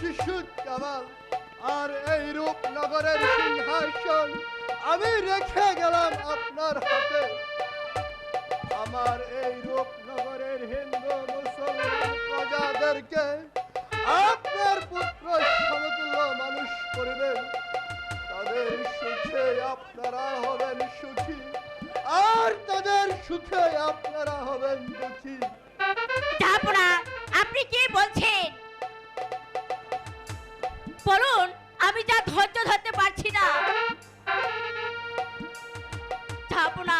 শিশু কামাল আর এই রূপনগরের সিংহাসন আমি রেখে গেলাম আপনার হাতে। আমার এই রূপনগরের হিন্দু মুসলমান প্রজাদেরকে আপনার পুত্র সমতুল্য মানুষ করবেন। তাদের সুখে আপনারা হবেন সুখী, আর তাদের সুখে আপনারা হবেন দুঃখী। জাহাপনা, আপনি কি বলছেন বলুন, আমি যা ধৈর্য ধরতে পারছি না। জাহাপনা,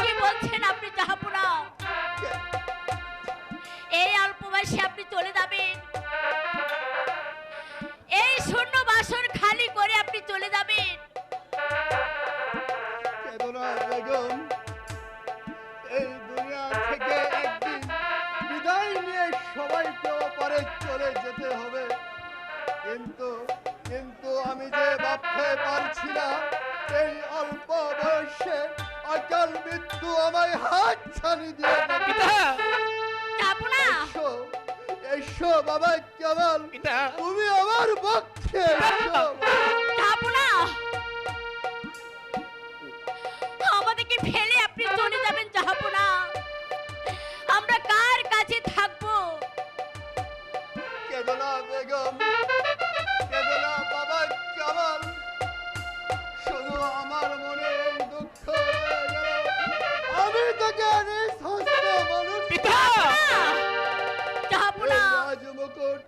কি বলছেন আপনি জাহাপনা? এই অল্প বয়সে আপনি চলে যাবেন, এই শূন্য বাসন খালি করে আপনি চলে যাবেন। কেদনা বেগম, এই দুনিয়া থেকে একদিন বিদায় নিয়ে সবাইকে ওপারে চলে যেতে হবে, কিন্তু কিন্তু আমি যে ভাবতে পারছি না এই অল্প বয়সে অকাল মৃত্যু আমায় হাত ছানি দিয়ে যাবে। জাহাপনা, এসো এসো বাবা কামাল, তুমি আমার পক্ষে এসো। জাহাপনা, আমাদেরকে ফেলে আপনি চলে যাবেন জাহাপনা, আমরা কার কাছে থাকবো? কেদনা বেগম, কেদনা বাবা কামাল, শুধু আমার মনে এই দুঃখ রয়ে গেল, আমি তোকে নিজ হস্তে মানুষ জাহাপনা, রাজমুকুট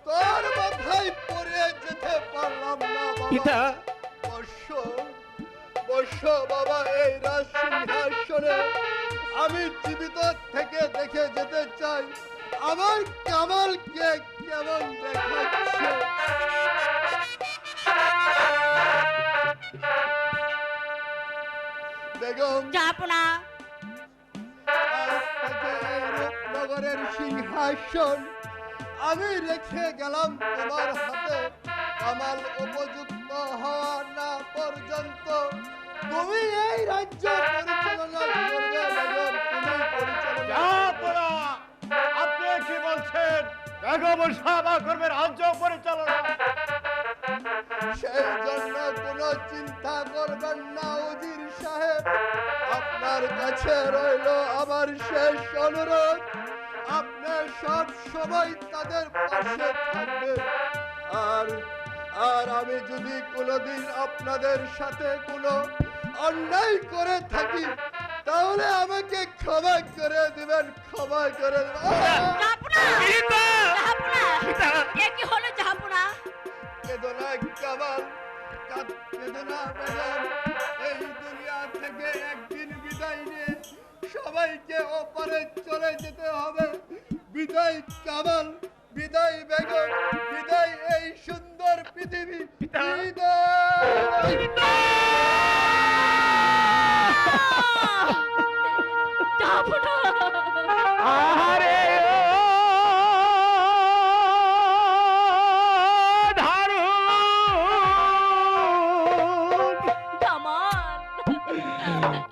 তোর মাথায় পরে যেতে পারলাম না বাবা। বসো বসো বাবা এই রাজ সিংহাসনে, আমি জীবিত থেকে দেখে যেতে চাই আমার কামালকে কেমন দেখাচ্ছে। বেগম, জাহাপনা, আজ থেকে এই রূপনগরের সিংহাসন আমি রেখে গেলাম তোমার হাতে। কামাল উপযুক্ত হওয়া না পর্যন্ত তুমি এই রাজ্য পরিচালনা করবে বেগম, তুমি পরিচালনা। আপনি কি বলছেন? বেগম সাবা করবে রাজ্য পরিচালনা? সেই জন্য কোনো চিন্তা করবেন না উজির সাহেব, আপনার কাছে রইল আমার শেষ অনুরোধ, আপনি সব সময় তাদের পাশে থাকবেন। আর আর আমি যদি কোনোদিন আপনাদের সাথে কোনো অন্যায় করে থাকি তাহলে আমাকে ক্ষমা করে দিবেন, ক্ষমা করে দিবেন। জাহাপনা, জাহাপনা, এ কি হলো জাহাপনা? কেদনা কামাল, কেদনা বেগম, এই দুনিয়া থেকে একদিন বিদায় নিয়ে সবাইকে ওপারে চলে যেতে হবে। বিদায় কামাল, বিদায় বেগম, বিদায় এই সুন্দর পৃথিবী, বিদায়। জাহাপনা, আরে জামাল,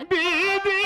বিধি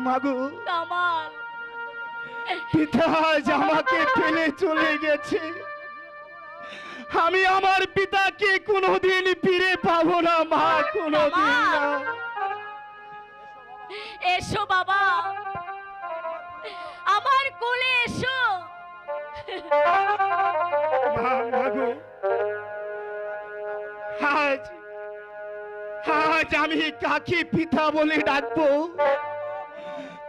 মাগো, কামাল, পিতা আজ আমাকে ফেলে চলে গেছে। আমি আমার পিতাকে কোনোদিন ফিরে পাবো না মা, কোনোদিন না। এসো বাবা, আমার কোলে এসো। মা, মাগো, আজ আজ আমি কাকে পিতা বলে ডাকবো?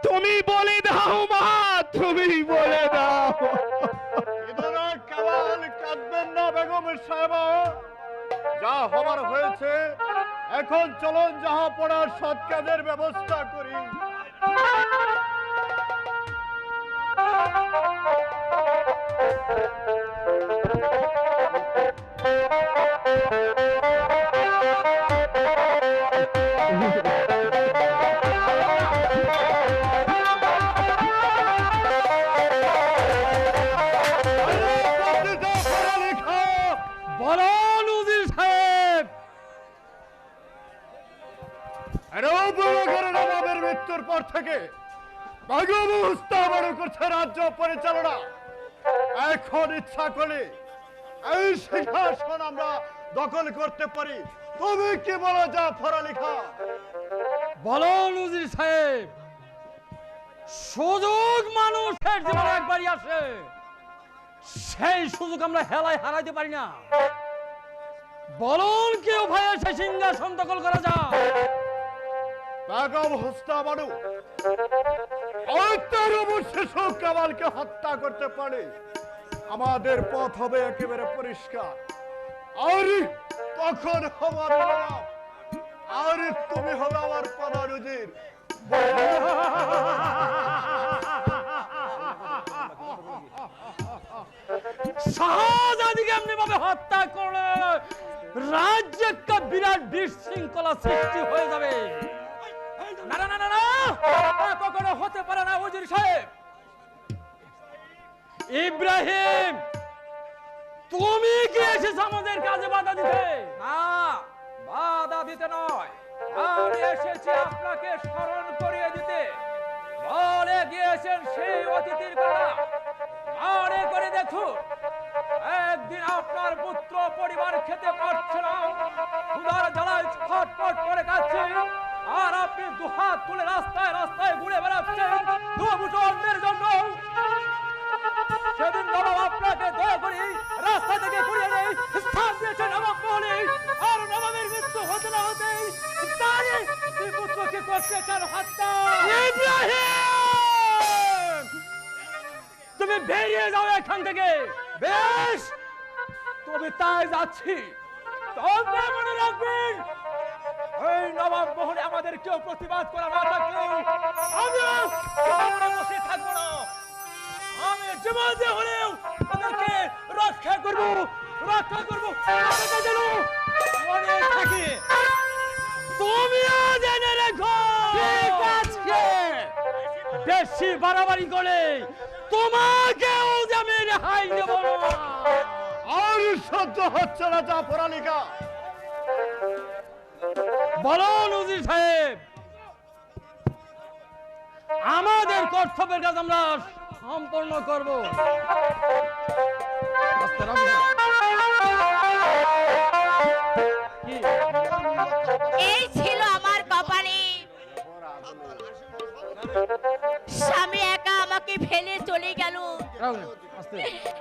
তুমি বলে দাও মা, তুমি বলে দাও। কামাল, কাঁদবেন না বেগম সাহেব, যা হবার হয়েছে। এখন চলুন যাহা পড়ার সৎ কাজের ব্যবস্থা করি। বলুন উজির সাহেব। নবাবের মৃত্যুর পর থেকে করছে রাজ্য পরিচালনা। এখন ইচ্ছা করে এই সিংহাসন আমরা দখল করতে পারি। তুমি কি বলো জাফর আলী খাঁ? বলুন উজির সাহেব, সুযোগ মানুষের জীবনে একবারই আসে, সেই সুযোগ আমরা হেলায় হারাইতে পারি না। বলুন কেউ ভাই এসে সিংহাসন দখল করা যায়? বেগম হোসনা বানু শিশু কামালকে হত্যা করতে পারে, আমাদের পথ হবে একেবারে পরিষ্কার। আর তখন আমার নবাব, আর তুমি হবে আমার প্রধান উজির। শাহজাদিকে এমনি ভাবে হত্যা করলে রাজ্যে একটা বিরাট বিশৃঙ্খলা সৃষ্টি হয়ে যাবে। না না না না না, কখনো হতে পারে না উজির সাহেব। ইব্রাহিম, তুমি কি এসেছ আমাদের কাজে বাধা দিতে? না, বাধা দিতে নয়, আমি এসেছি আপনাকে স্মরণ করিয়ে দিতে। বলে গিয়েছেন সেই অতিথির কথা মনে করে দেখুন। একদিন আপনার পুত্র পরিবার খেতে পারছে না, ক্ষুধার জ্বালায় ছটফট করে কাচ্ছে, আর আপনি দুহাত তুলে রাস্তায় রাস্তায় ঘুরে বেড়াচ্ছেন দু মুঠো অন্যের জন্য। সেদিন নবাব আপনাকে দয়া করে রাস্তা থেকে ঘুরিয়ে নেই স্থান দিয়েছে নবাব মহলে। আর নবাবের মৃত্যু হতে না হতেই তারই দুই পুত্রকে করতে চান হত্যা। ইব্রাহিম, তুমি বেরিয়ে যাও এখান থেকে। বেশ, তবে তাই যাচ্ছি। তবে মনে রাখবেন, এই নবাব মহলে আমাদের কেউ প্রতিবাদ করা না থাকলেও আমিও বসে থাকবো না। আমি জীবন দিয়ে হলেও তাদেরকে রক্ষা করবো, রক্ষা করবো। যেন মনে থাকে, তুমিও জেনে রেখো। ঠিক আছে, বেশি বাড়াবাড়ি করে তোমাকেও যে আমি রেহাই দেব না। আর সহ্য হচ্ছে না জাফর আলী খাঁ। বলুন উজির সাহেব, আমাদের কর্তব্যের কাজ আমরা সম্পন্ন করব। এই ছিল আমার কপালে, স্বামী একা আমাকে ফেলে চলে গেল।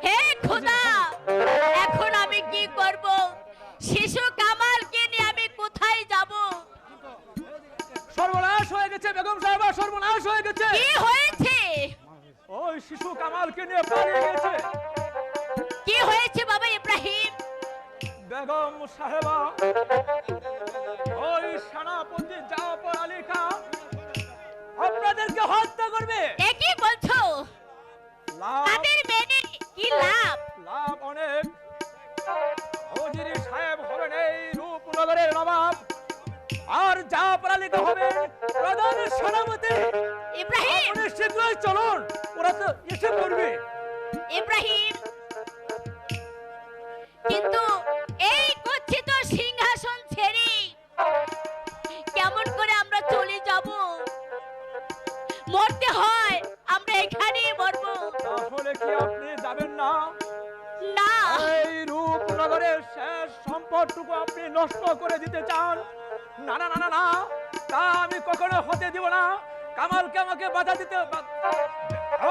হে খোদা, এখন আমি কি করব? শিশু কামালকে নিয়ে আমি কোথায় যাব? সর্বনাশ হয়ে গেছে বেগম সাহেবা, সর্বনাশ হয়ে গেছে। কি হয়েছে? ওই শিশু কামালকে নিয়ে পালিয়ে গেছে। কি হয়েছে বাবা ইব্রাহিম? বেগম সাহেবা, ওই সেনাপতি জাফর আলী খাঁ আপনাদেরকে হত্যা করবে। এ কি বলছো? লাভ, তাদের মেনে কি লাভ? লাভ অনেক। উজির সাহেব হবেন এই রূপনগরের নবাব, আর জাফর আলী খাঁ হবেন প্রধান সেনাপতি। ইব্রাহিম, আপনি শীঘ্রই চলুন, ওরা তো এসে পড়বে। ইব্রাহিম, কিন্তু এই গচ্ছিত সিংহাসন ছেড়ে কেমন করে আমরা চলে যাব? সম্পদটুকু আপনি নষ্ট করে দিতে চান? না না না না না, তা আমি কখনো হতে দিব না। কামালকে আমাকে বাধা দিতে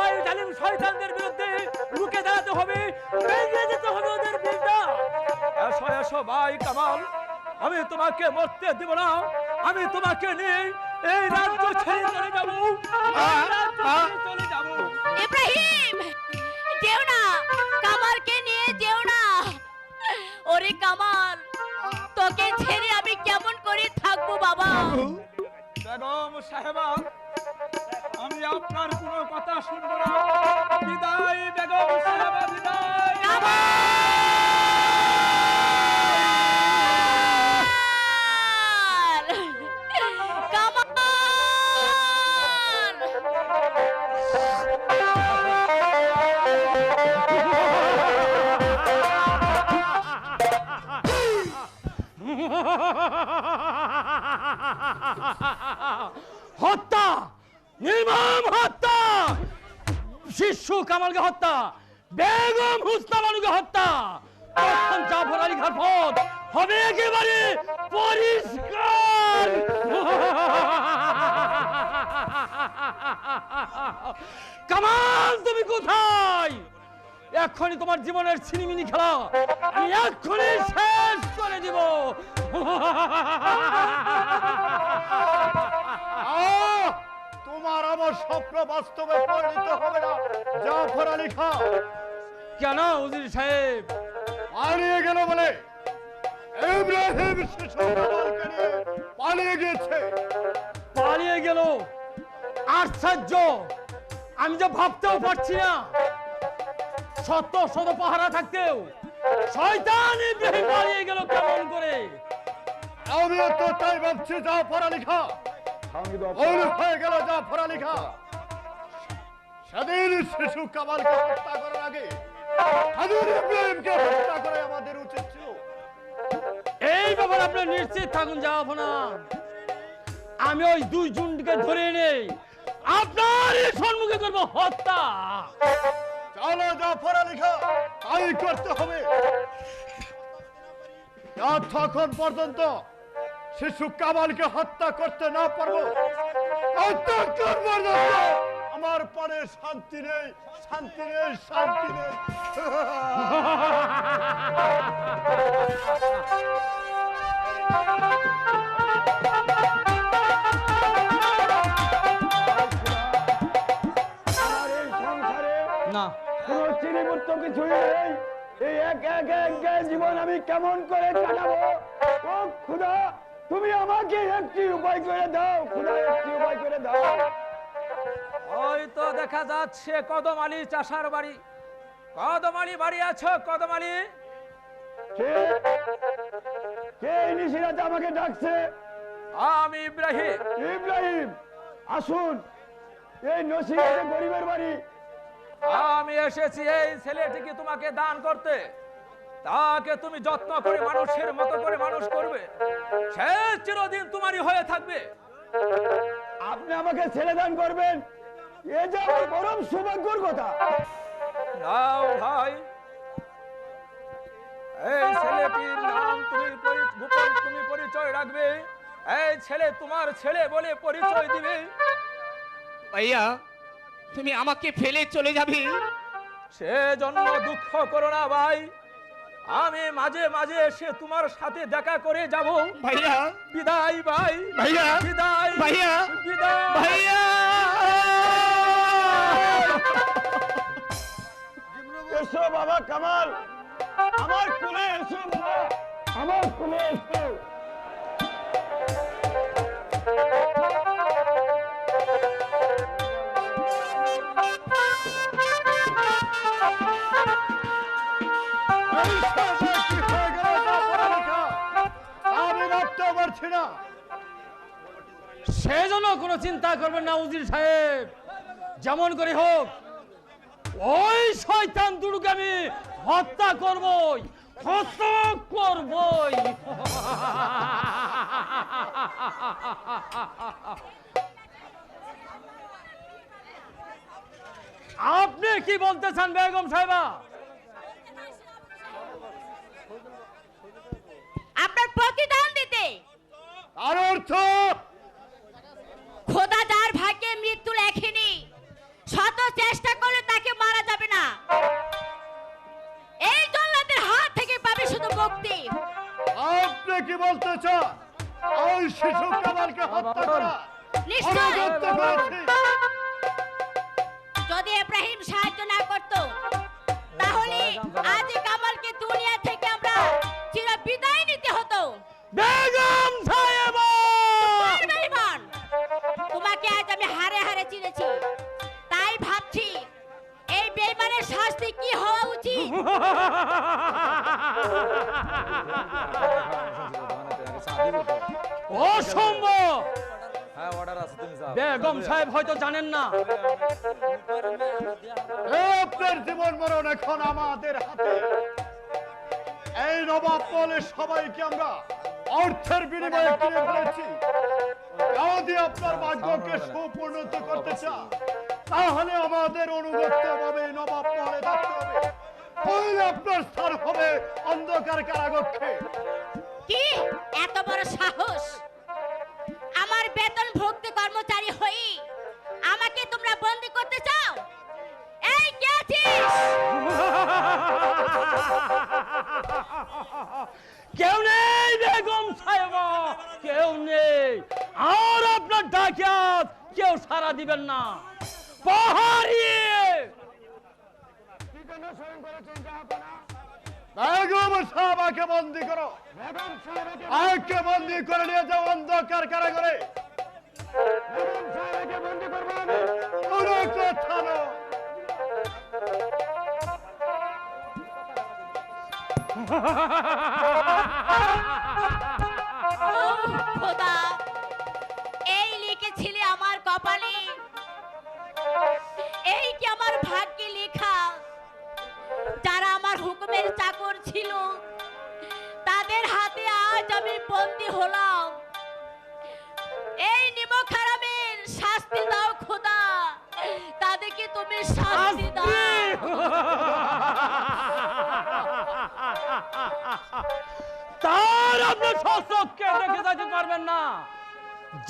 ওই জালিম শয়তানদের বিরুদ্ধে রুখে দাঁড়াতে হবে, বেরিয়ে যেতে হবে ওদের বিরুদ্ধে। এসো এসো ভাই কামাল, আমি তোমাকে মরতে দিব না। আমি তোমাকে নিয়ে এই রাজ্য ছেড়ে চলে যাবো, এই রাজ্য ছেড়ে চলে যাবো। ইব্রাহিম, যেও না, কামালকে নিয়ে যেও না। ওরে কামাল, তোকে ছেড়ে আমি কেমন করে থাকবো বাবা? বেগম সাহেবা, আমি আপনার কোনো কথা শুনবো না। বিদায় বেগম সাহেবা, বিদায়। কামাল! হত্যা, নির্মম হত্যা, শিশু কামালকে হত্যা, বেগম হুসনা বানুকে হত্যা। তখন জাফর আলী খার পথ হবে একেবারে পরিষ্কার। কামাল, তুমি কোথায়? এক্ষুনি তোমার জীবনের ছিনিমিনি খেলা আমি এক্ষুনি শেষ করে দিব। তোমার আমার স্বপ্ন বাস্তবে পরিণত হবে না জাফর আলী খাঁ। কেন উজির সাহেব? পালিয়ে গেল বলে ইব্রাহিম শিশু কামালকে নিয়ে পালিয়ে গেছে। পালিয়ে গেল? আশ্চর্য, আমি যে ভাবতেও পারছি না। শত শত পাহারা থাকতেও শয়তান ইব্রাহিম পালিয়ে গেল কেমন করে? আমিও তো তাই ভাবছি জাফর আলী খাঁ। ভুল হয়ে গেল জাফর আলী খাঁ। সেদিন শিশু কামালকে হত্যা করার আগে হাজুর ইব্রাহিমকে হত্যা করা আমাদের উচিত ছিল। এই ব্যাপারে আপনি নিশ্চিত থাকুন যাবো না। আমি ওই দুই জনকে ধরে এনে আপনার সম্মুখে করবো হত্যা। চলো জাফর আলী খাঁ, তাই করতে হবে। যতক্ষণ পর্যন্ত শিশু কামালকে হত্যা করতে না পারবো ততক্ষণ পর্যন্ত আমার পরে শান্তি নেই, শান্তি নেই, শান্তি নেই। আমার এই সংসারে না, কোনো চিনিমুক্ত কিছুই নেই। এই এক এক এক জীবন আমি কেমন করে কাটাবো? ও খুদা, তুমি আমাকে একটি উপায় করে দাও। খুদা, একটি উপায় করে দাও। ওই তো দেখা যাচ্ছে কদম আলী চাষার বাড়ি। কদম আলী বাড়ি আছো? কদম আলী, কে কে এই নিশিরাতে আমাকে ডাকছে? আমি ইব্রাহিম। ইব্রাহিম, আসুন। এই নসিরাতে গরিবের বাড়ি। আমি এসেছি এই ছেলেটিকে তোমাকে দান করতে। তাকে তুমি যত্ন করে মানুষের মতো করে মানুষ করবে, সে চিরদিন তোমারই হয়ে থাকবে। আপনি আমাকে ছেলে দান করবেন? এ যে আমার পরম সৌভাগ্যর কথা। নাও ভাই, এই ছেলেটির নাম তুমি গোপন তুমি পরিচয় রাখবে। এই ছেলে তোমার ছেলে বলে পরিচয় দিবে। ভাইয়া, তুমি আমাকে ফেলে চলে যাবে? সেজন্য দুঃখ করো না ভাই, আমি মাঝে মাঝে এসে তোমার সাথে দেখা করে যাব। ভাইয়া, বিদায় ভাই, ভাইয়া, বিদায় ভাইয়া, বিদায় ভাইয়া। এসো বাবা কামাল, আমার কোলে এসো বাবা, আমার কোলে এসো। এই সর্বনাশ কি হয়ে গেল জাফর আলী খাঁ? আমি ভাবতে পারছি না। সেজন্য কোনো চিন্তা করবেন না উজির সাহেব। যেমন করে হোক ওই শয়তান দুটোকে আমি হত্যা করবই, হত্যা করবই। আপনি কি বলতে চান বেগম সাহেবা? প্রতিদান দিতে। তার অর্থ খোদা যার ভাগ্যে মৃত্যু লেখেনি, শত চেষ্টা করলে তাকে মারা যাবে না। এই জল্লাদের হাত থেকে পাবে শুধু মুক্তি। আপনি কি বলতে চান ওই শিশু কামালকে হত্যা করা নিশ্চয়। অনুগত করেছি? যদি ইব্রাহিম সাহায্য না করত, তাহলে আজ কামালকে দুনিয়া থেকে আমরা চির বিদায় নিতে হতো। বেগম সাহেবা! বেঈমান, তোমাকে আজ আমি হারে হারে চিনেছি, তাই ভাবছি এই বেঈমানের শাস্তি কি হওয়া উচিত। অসম্ভব! বেগম সাহেব হয়তো জানেন না, আপনার জীবন মরণ এখন আমাদের হাতে। এই নবাব বলে সবাইকে আমরা অর্থের বিনিময়ে কিনে ফেলেছি। যদি আপনার ভাগ্যকে সুপরিণত করতে চান, তাহলে আমাদের অনুগত্য ভাবে নবাব মহলে থাকতে হবে। তাহলে আপনার স্থান হবে অন্ধকার কারাকক্ষে। কি এত বড় সাহস! আমার বেতন ভুক্ত কর্মচারী হই আমাকে তোমরা বন্দি করতে চাও? এই কে আছিস? কেউ নেই বেগম সাহেবা, কেউ নেই। আর আপনার ডাকাত কেউ সাড়া দিবেন না। পাহাড়ি! বেগম সাহেবাকে বন্দি করো, আজকে বন্দি করে নিয়ে যাও অন্ধকার কারাগারে। কোনো কথা নয়। খোদা, এই লিখেছিলে আমার কপালে, এই কি আমার ভাগ্যে লেখা? যারা আমার হুকুমের চাকর ছিল, তাদের হাতে আজ আমি বন্দী হলাম। এই নিমক হারামের শাস্তি দাও খোদা, তাদেরকে তুমি শাস্তি দাও। তার আপনি সচক্ষে দেখে যেতে পারবেন না।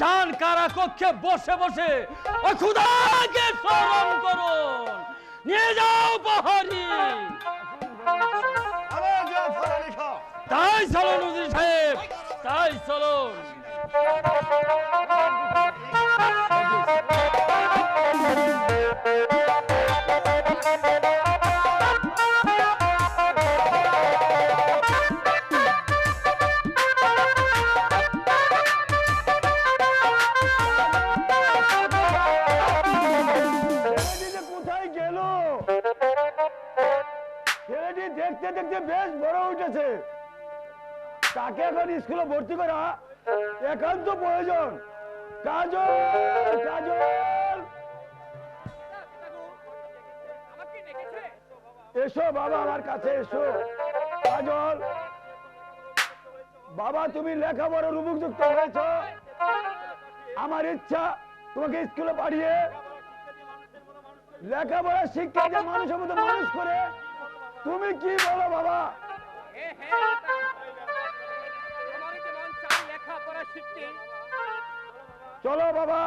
যান কারাকক্ষে বসে বসে ও খুদাকে স্মরণ করুন। নিয়ে যাও পাহাড়ি। আরে যাও ফরালি খাও। তাই চলুন উজির সাহেব, তাই চলুন। ছেলেটি কোথায় গেল? ছেলেটি দেখতে দেখতে বেশ বড় উঠেছে, তাকে এখন স্কুলে ভর্তি করা একান্ত প্রয়োজন। কাজল, কাজল, এসো বাবা, আমার কাছে এসো। কাজল বাবা, তুমি লেখাপড়ার উপযুক্ত হয়েছ। আমার ইচ্ছা তোমাকে স্কুলে পাঠিয়ে লেখাপড়া শিক্ষা দিয়ে মানুষের মতো মানুষ করে। তুমি কি বলো বাবা? চলো বাবা,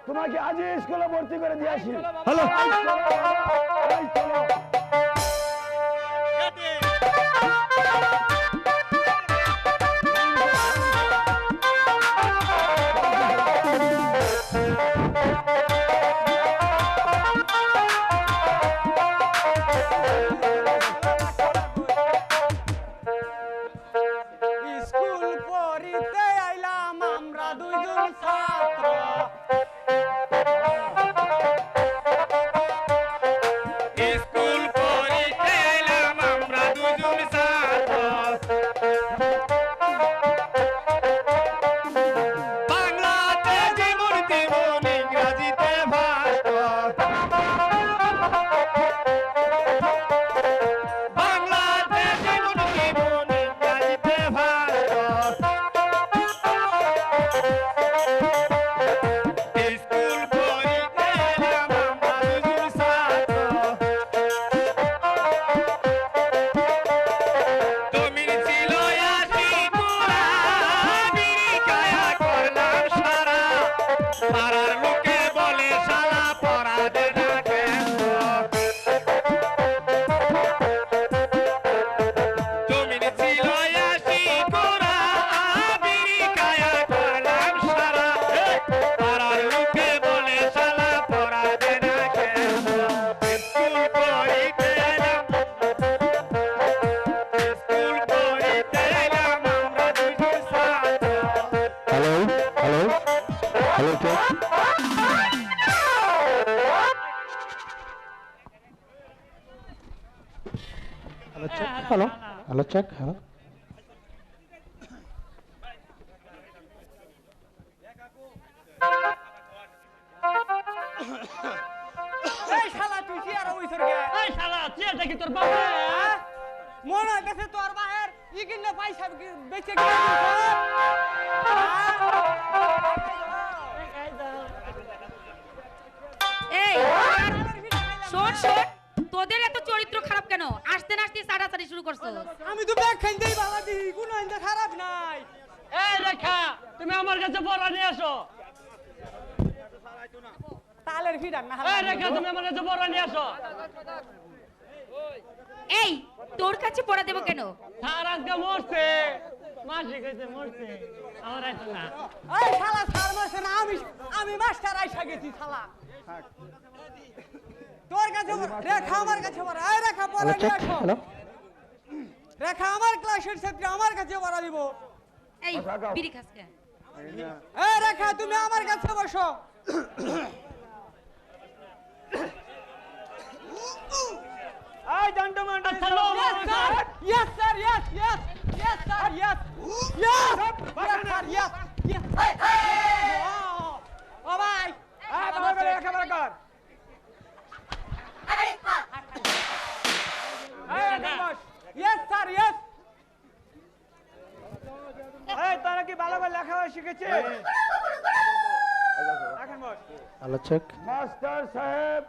তোমাকে আজই স্কুলে ভর্তি করে দিয়ে আসি। হ্যালো। চলো। স্কুল পড়িতে আইলাম আমরা দুইজন ছাত্র। স্কুল পড়িতে এলাম আমরা দুজন ছাত্র। হ্যালো হ্যালো চেক হ্যালো এই শালা তুই কি আর ওই সরকে এই শালা চেয়ারটা কি তোর বাবা মনে হইতেছে তোর বাহের ই কিনে পয়সা বেচে এই শোন শোন, তোদের এত চরিত্র খারাপ কেন? আসতে না আসতে চাটাচাটি শুরু করছো। আমি তো ব্যাগ খাইন দেই বাবা দি কোনো ইন্দা খারাপ নাই। এই রেখা তুমি আমার কাছে বড়া নিয়ে আসো তালের ফিডার না এই রেখা তুমি আমার কাছে বড়া নিয়ে আসো এই তোর কাছে পড়া দেব কেন? স্যার আজকে মরছে মাসি কইছে মরছে আমার আইতো না এই শালা স্যার মারছে না, আমি মাস্টার আইসা গেছি শালা। তোর কাছে রেখা আমার কাছে পড়া, এই রেখা পড়া হ্যালো নিয়ে চেক আসো। হ্যালো রেখা আমার ক্লাসের ছাত্রী, আমার কাছে পড়া দিব। এই বিড়ি খাস কেন? এই রেখা তুমি আমার কাছে বসো। এই gentleman, hello yes sir, yes sir, yes yes sir, yes ও ভাই ভালো করে লেখাপড়া কর। yes sir, yes এই তোরা কি ভালো করে লেখাপড়া শিখেছিস? এখন বস। হ্যালো চেক মাস্টার সাহেব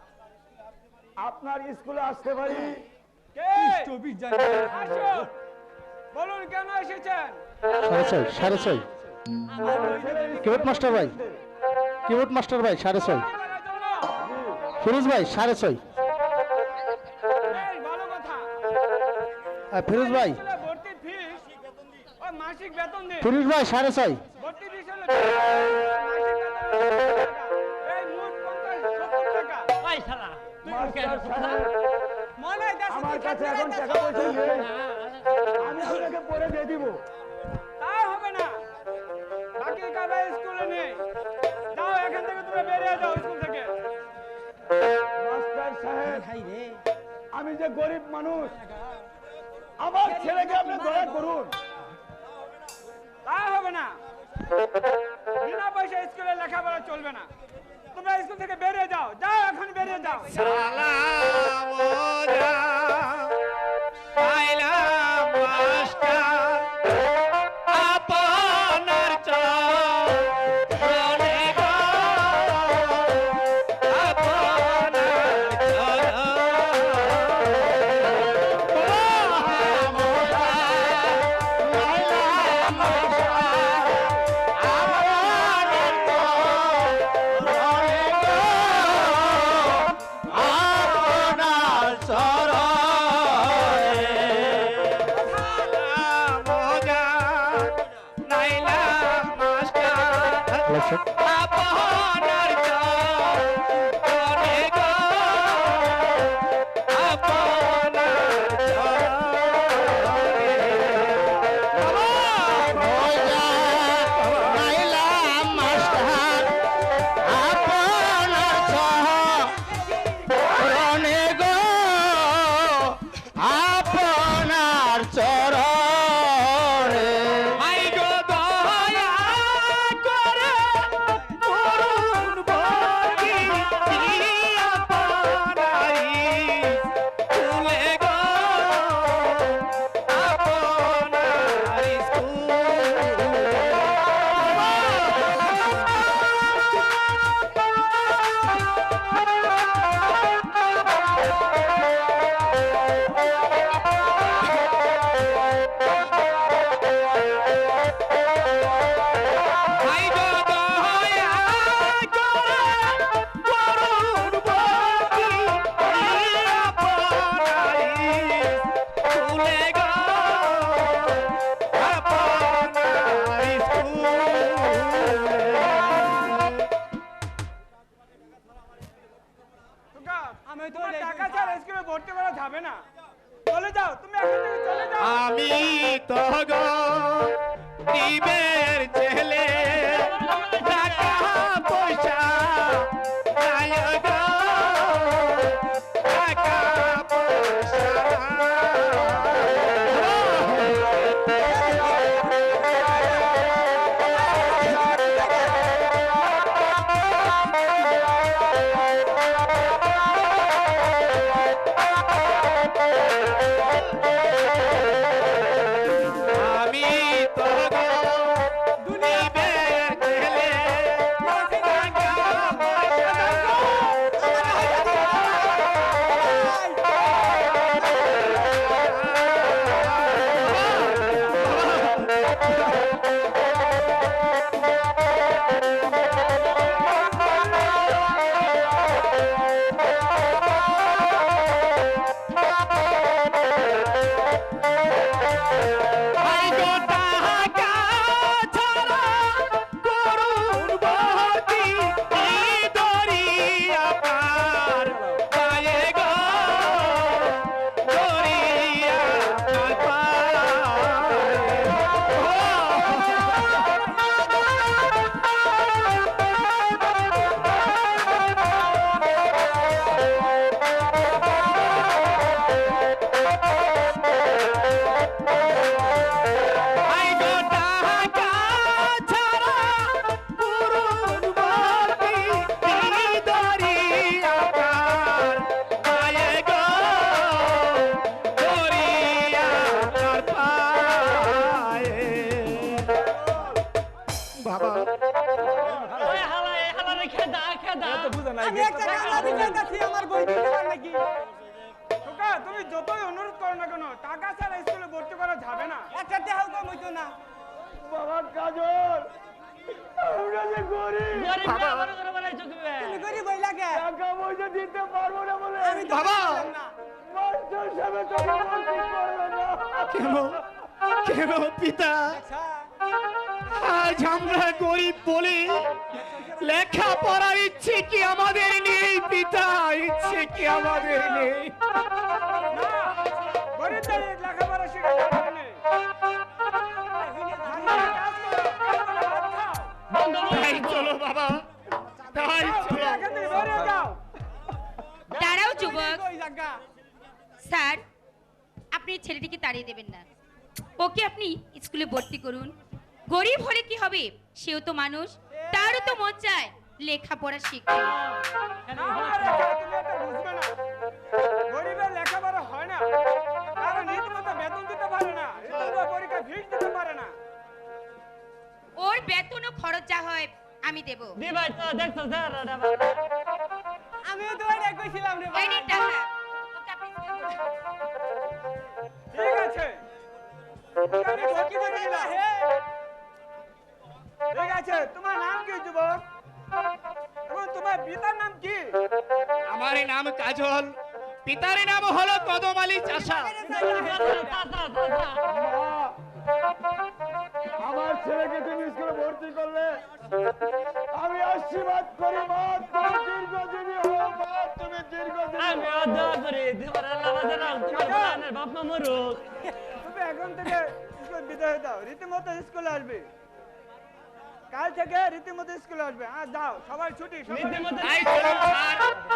আপনার স্কুলে আসতে পারি? আসুন, বলুন কেন এসেছেন? সাড়ে ছয় কিবোর্ড মাস্টার ভাই, কিবোর্ড মাস্টার ভাই 6:30, ফিরোজ ভাই 6:30, এই ভালো কথা। ফিরোজ ভাই, স্কুলে ভর্তির ফিস ও মাসিক বেতন দিন। ফিরোজ ভাই 6:30, ভর্তি ফিস হলো মাসিক বেতন হলো 50 টাকা। এই মোট 50-70 টাকা। ওই শালা তুই ওকে মাস্টার সাহেব মনে হয় দেশে আমার তুই কাছে খেতে এখন যাইতেছ। টাকা পয়সা নেই, আমি আপনাকে পরে দিয়ে দিব। তাই হবে না, বাকি টাকা স্কুলে নেই। যাও এখান থেকে, তুমি বেরিয়ে যাও স্কুল থেকে। মাস্টার সাহেব আমি যে গরিব মানুষ, আমার ছেলেকে আপনি দয়া করুন। তাই হবে না, বিনা পয়সা স্কুলে লেখাপড়া চলবে না। তোমরা স্কুল থেকে বেরিয়ে যাও, যাও এখন বেরিয়ে যাও। সালাম ওরা পাইলাম মাস্টার আপনার চরণে গো আপনার হ্যালো চেক আপনার চরণে গো আপনার চরণে আই গো দয়া করে নাই আমি একটা কামলা বিচার কাছি আমার বই দিতে পার নাকি খোকা তুমি যতই অনুরোধ করো না কেন টাকা ছাড়া স্কুলে ভর্তি করা যাবে না একটা টাকাও কম হইতো না বাবা কাজল আমরা যে গরিব তুমি গরিব হই লাগে টাকা পয়সা দিতে পারবো না বলে আমি তো বাবা! পারলাম না। মাস্টার সাহেব তো ভর্তি করবে না কেন কেন পিতা আচ্ছা আজ আমরা গরিব বলে লেখাপড়ার ইচ্ছে কি আমাদের নেই পিতা ইচ্ছে কি আমাদের নেই না গরিবদের লেখাপড়া শেখা যাবে না কাজ করো, ভাত খাও। তাই চলো বাবা তাই চলো এখান থেকে বেরিয়ে যাও দাঁড়াও যুবক। ওই জায়গা স্যার আপনি ছেলেটিকে তাড়িয়ে দেবেন না, ওকে আপনি স্কুলে ভর্তি করুন। গরিব হলে কি হবে, সেও তো মানুষ, তারও তো মন চায় লেখাপড়া শিখতে। না, রেখা, তুমি এটা বুঝবে না। গরিবের লেখাপড়া হয় না, কারণ রীতিমতো বেতন দিতে পারে না, রীতিমতো পরীক্ষায় ফিস দিতে পারে না। ওর বেতন ও খরচ যা হয় আমি দেব। আমিও তো এটাই কইছিলাম রে এই ভাই। নিন টাকা, ওকে আপনি স্কুলে ভর্তি করুন। ঠিক আছে আমি ভর্তি করে দিলাম। ঠিক আছে, তোমার নাম কি যুবক? এবং তোমার পিতার নাম কি? আমার নাম কাজল পিতার নাম হলো কদম আলী চাষা আমার ছেলেকে তুমি স্কুলে ভর্তি করলে আমি আশীর্বাদ করি মা তুমি দীর্ঘজীবী হও মা তুমি দীর্ঘজীবী তুমি এখন থেকে স্কুল বিদায় দাও, রীতিমতো স্কুলে আসবে। কাল থেকে রীতিমতো স্কুলে আসবে। হ্যাঁ যাও, সবাই ছুটি, সবাই তাই চলুন স্যার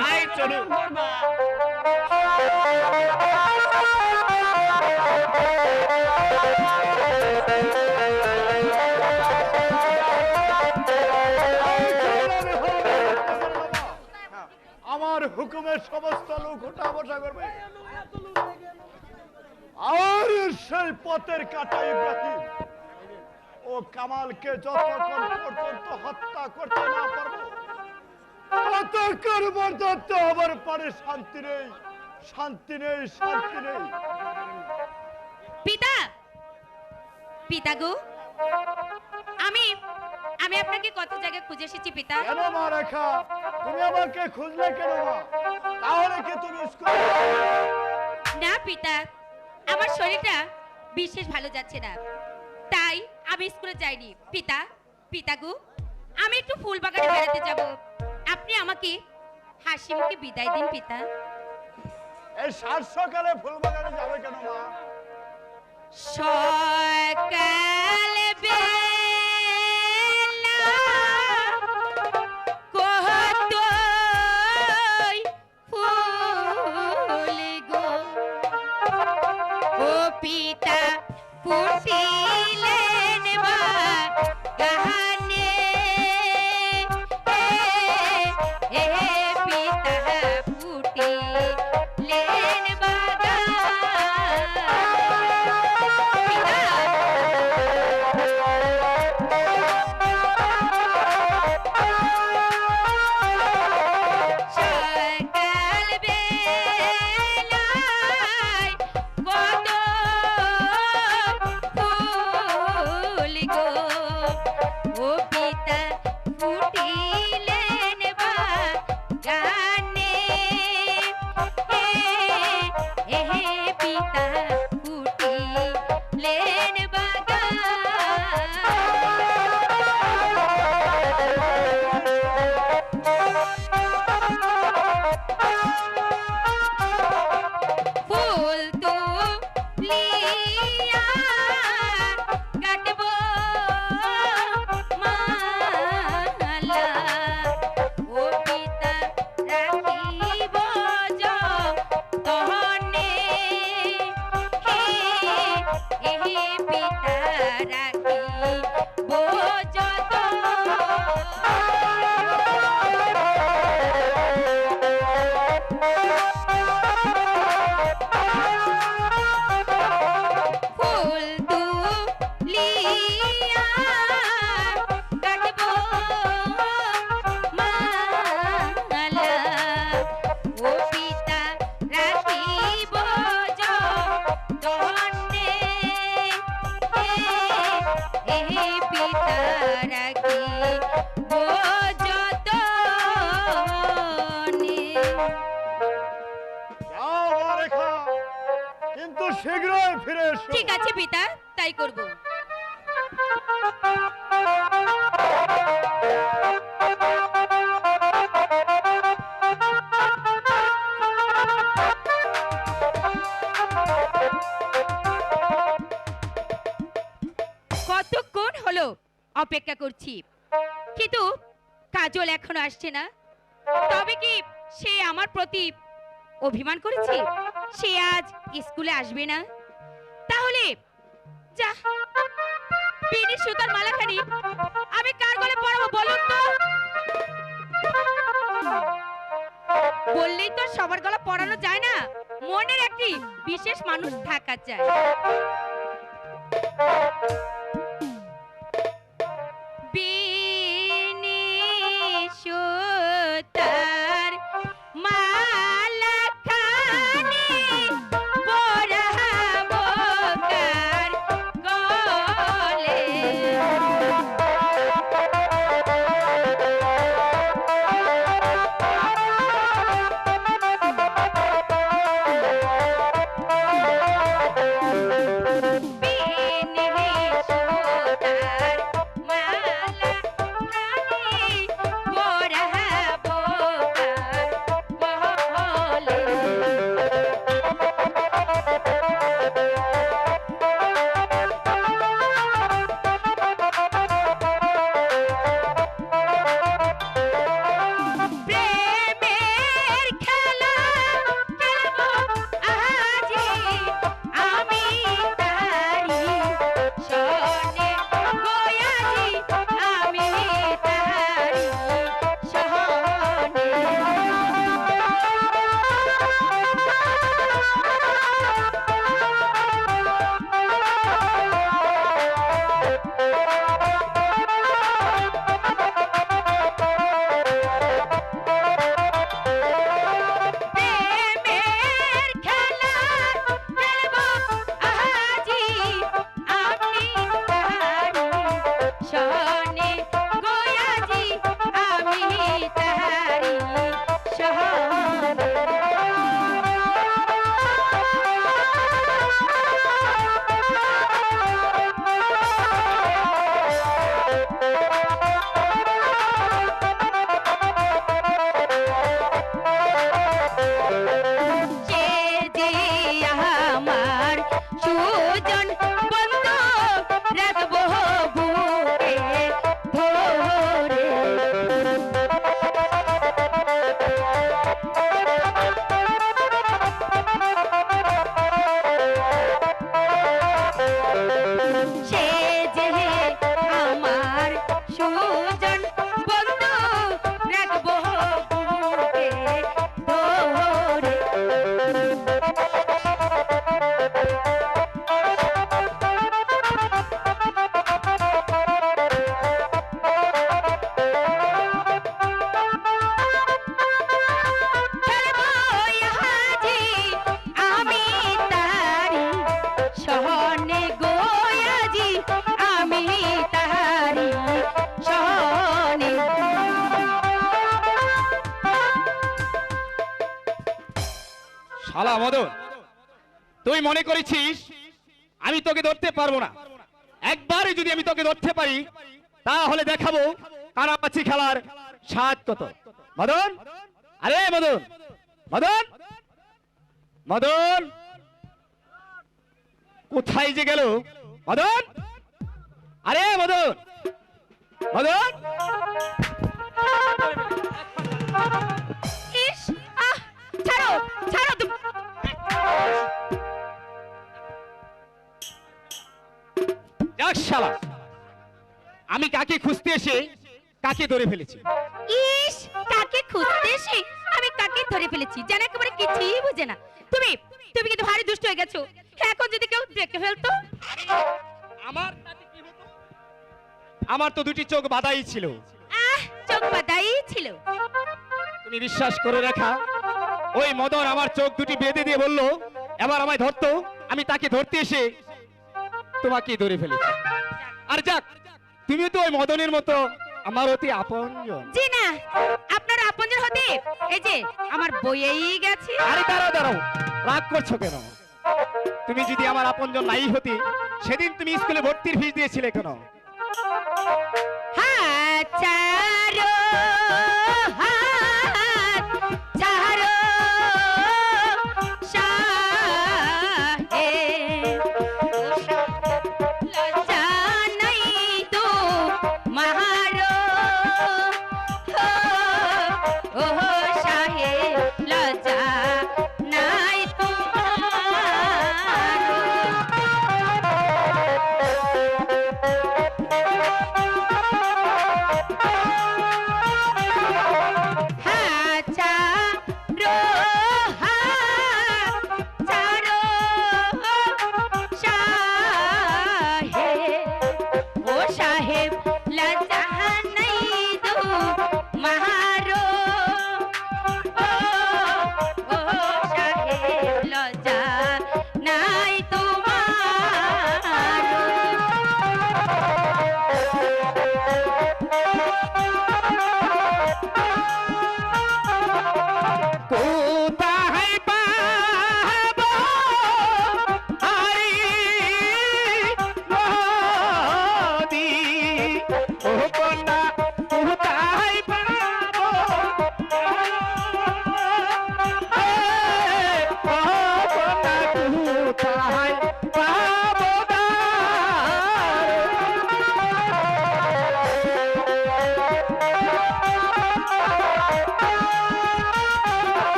তাই চলুন আমার হুকুমের সমস্ত লোক উঠা বসা করবে আর সেই পথের কাটা ইব্রাহিম ও কামালকে যতক্ষণ পর্যন্ত হত্যা করতে না পারবো ততক্ষণ পর্যন্ত আমার পারে শান্তি নেই শান্তি নেই শান্তি নেই পিতা, পিতা গো, আমি আপনাকে কত জায়গায় খুঁজে এসেছি পিতা। কেন মা রেখা তুমি আমাকে খুঁজলে কেন মা তাহলে কি তুমি স্কুলে না পিতা, আমার শরীরটা বিশেষ ভালো যাচ্ছে না, তাই আমি স্কুলে যাইনি। পিতা, পিতা গো, আমি একটু ফুল বাগানে বেড়াতে যাব, আপনি আমাকে হাসি মুখে বিদায় দিন পিতা। এই সাত সকালে ফুল বাগানে যাবে কেন মা সকাল বেলা কতই ফুল গো, ও পিতা ফুটিলেন বাগানে, এ পিতা ফুটিলেন বাগানে। সকাল বেলায় কত ফুল গো, ও পিতা ফুটিলেন বাগানে, হে পিতা ফুটিলেন বাগানে। ফুল তুলিয়া কাটবো মালা, করব। কতক্ষণ হলো অপেক্ষা করছি, কিন্তু কাজল এখনো আসছে না। তবে কি সে আমার প্রতি অভিমান করেছে? সে আজ স্কুলে আসবে না? তাহলে যা, বিনি সুতার মালাখানি আমি কার গলে পরাবো বলুন তো? বললেই তো সবার গলা পরানো যায় না, মনের একটি বিশেষ মানুষ থাকা চাই। বিনি সুতার মালাখানি পরাবো কার গলে। শালা মদন, তুই মনে করেছিস আমি তোকে ধরতে পারবো না? একবারই যদি আমি তোকে ধরতে পারি তাহলে দেখাবো কানামাছি খেলার স্বাদ কত। মদন, আরে মদন, মদন, মদন কোথায় যে গেল? মদন, আরে মদন, মদন। ইস, আহ, ছাড়ো, ছাড়ো তুমি। যাক শালা, আমি কাকে খুঁজতে এসে কাকে ধরে ফেলেছি। ইস, কাকে খুঁজতে এসে আমি কাকে ধরে ফেলেছি জানা একেবারে কিছুই বুঝে না। তুমি তুমি কিন্তু ভারী দুষ্ট হয়ে গেছো। এখন যদি কেউ দেখে ফেলতো? আমার তাতে কি হতো? আমার তো দুটি চোখ বাঁধাই ছিল। আহ, চোখ বাঁধাই ছিল। তুমি বিশ্বাস করে রাখা, ওই মদন আমার চোখ দুটি বেঁধে দিয়ে বলল এবার আমায় ধরতো। আমি তাকে ধরতে এসে তোমাকে ধরে ফেলেছি। আর যাক, তুমি তো ওই মদনের মতো আমার অতি আপনজন। জি না, আপনার আপনজন হতে এই যে আমার বইয়েই গেছে। আরে দাঁড়াও দাঁড়াও, রাগ করছো কেন? তুমি যদি আমার আপনজন নাই হতে সেদিন তুমি স্কুলে ভর্তির ফিস দিয়েছিলে কেন? হাজারো হাত চারো শাহে লজ্জা নাই তো মারো ও শাহে লজ্জা নাই তো মারো।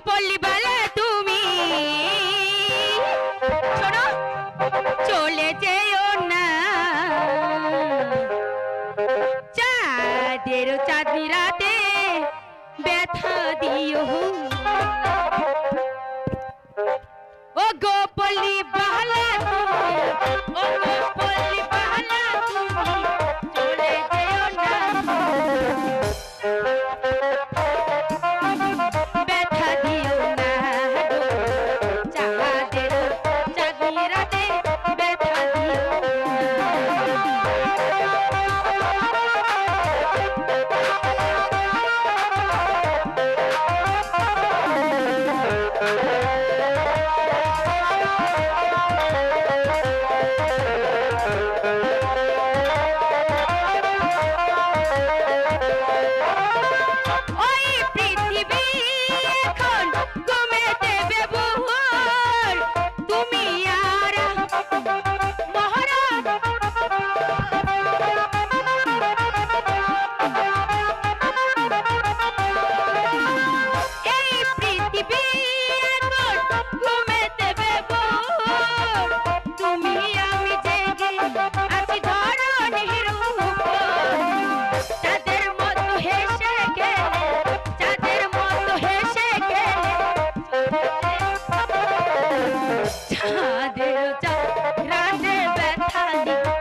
গোপল্লি বালা তুমি শোনো চলে যেও না চাঁদের চাঁদনি রাতে ব্যথা দিও ও গোপল্লি বালা তুমি ও গোপল্লি বালা তুমি চলে যেও না ব্যথা দিও না চাঁদের চাঁদনি রাতে ব্যথা দিও ওই পৃথিবী এখন ঘুমে দেবে বহুর তুমি আর মহারাজ এই পৃথিবী এখন ঘুমে দেবে বহুর তুমি আমি জেগে আছি ধরণীর উপর চাঁদের মতো হেসে গেলে চাঁদের মতো হেসে গেলে চাঁদের চাঁদ রাতে ব্যথা দিও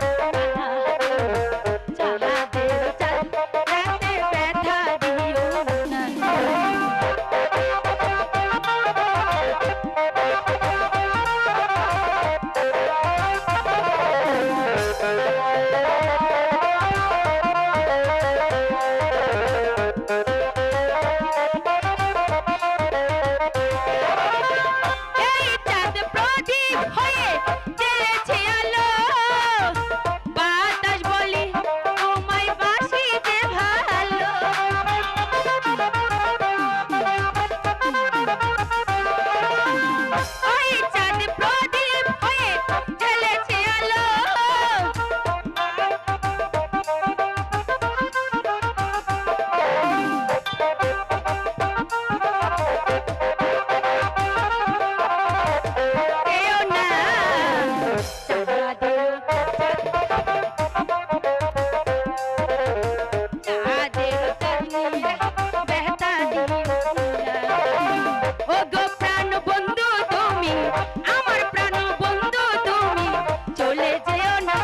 চাঁদের চাঁদ রাতে ব্যথা দিও না এই চাঁদ প্রদীপ হয়ে জ্বেলেছে আলো বাতাস বলি তোমায় বাসিতে ভালো ওই চাঁদ প্রদীপ হয়ে জ্বেলেছে আলো যেও না চাঁদের চাঁদের চাঁদনি ব্যথা দিও না ও গো প্রাণ বন্ধু তুমি আমার প্রাণ বন্ধু তুমি চলে যেও না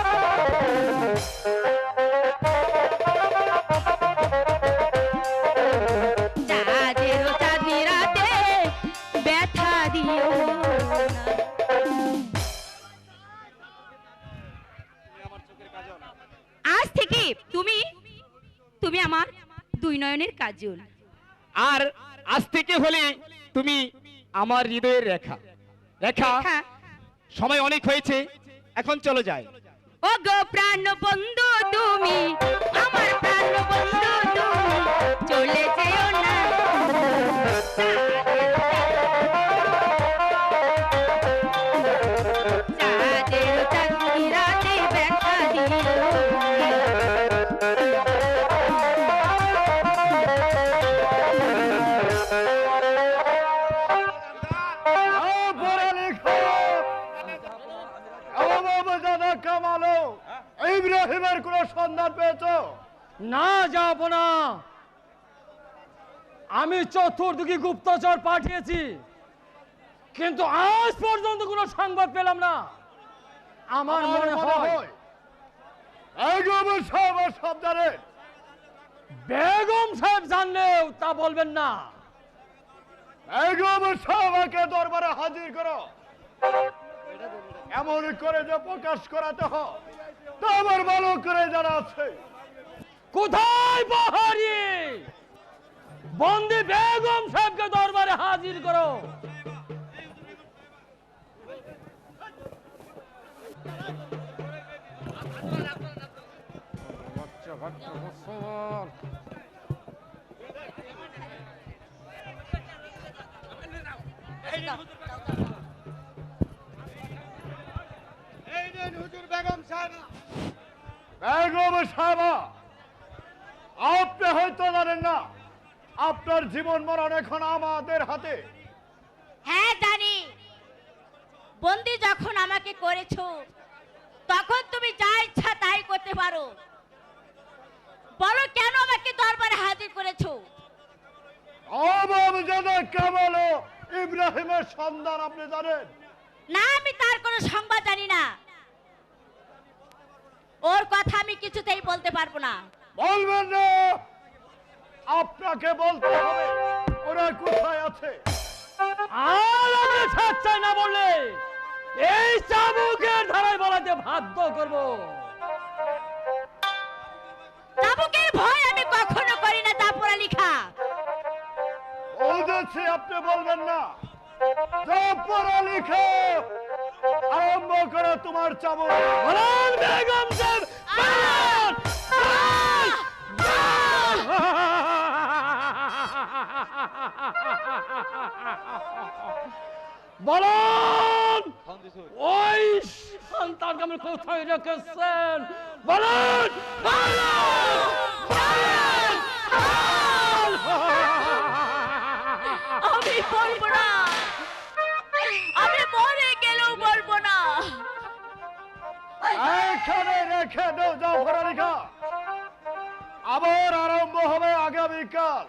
চাঁদের চাঁদনি রাতে ব্যথা দিও না আজ থেকে তুমি তুমি আমার দুই নয়নের কাজল আর আজ থেকে হলে তুমি আমার হৃদয়ের রেখা রেখা হ্যাঁ সময় অনেক হয়েছে এখন চলো যাই ও গো প্রাণ বন্ধু তুমি আমার প্রাণ বন্ধু তুমি চলে যেও না চাঁদের চাঁদনি রাতে ব্যথা দিও কামালো ইব্রাহিমের কোন সন্ধান পেয়েছো? না যাব না আমি চতুর্দিকে গুপ্তচর পাঠিয়েছি কিন্তু আজ পর্যন্ত কোনো সংবাদ পেলাম না আমার মনে হয় বেগম সাহেব সব জানে। বেগম সাহেব জানলেও তা বলবেন না বেগম সাহেবকে দরবারে হাজির করো। এমন করে যে প্রকাশ করাতে হয় তা আমার ভালো করে জানা আছে। কোথায় বাহারি বন্দি বেগম সাহেবকে দরবারে হাজির করো বেগম সাহেবা, আপনি হয়তো জানেন না আপনার জীবন মরণ এখন আমাদের হাতে। বন্দি যখন আমাকে করেছো, তখন তুমি যা ইচ্ছা তাই করতে পারো। বলো কেন আমাকে দরবারে হাজির করেছো? অবাবজাদা কামাল ও ইব্রাহিমের সন্ধান আপনি জানেন? না, আমি তার কোনো সংবাদ জানি না। ওর কথা আমি কিছুতেই বলতে পারবো না। বলবেন না, আপনাকে বলতে হবে ওরা কোথায় আছে। আর আমি সচ্চা না বললে এই চাবুকের ধারায় বলাতে বাধ্য করব। চাবুকের ভয় আমি কখনো করি না, জাফর আলী খাঁ। বলতেছি আপনি বলবেন না। জাফর আলী খাঁ, আরম্ভ করো তোমার চাবুক। বলুন বেগম সাহেব, বলুন। বলুন ওই সন্তানকে আমি কোথায় রেখেছেন? বলুন, বলুন, বলুন। আমি বলবো না, আমি মরে গেলেও বলবো না। এখানে রেখে দাও জাফর আলী খাঁ। আবার আরম্ভ হবে আগামীকাল।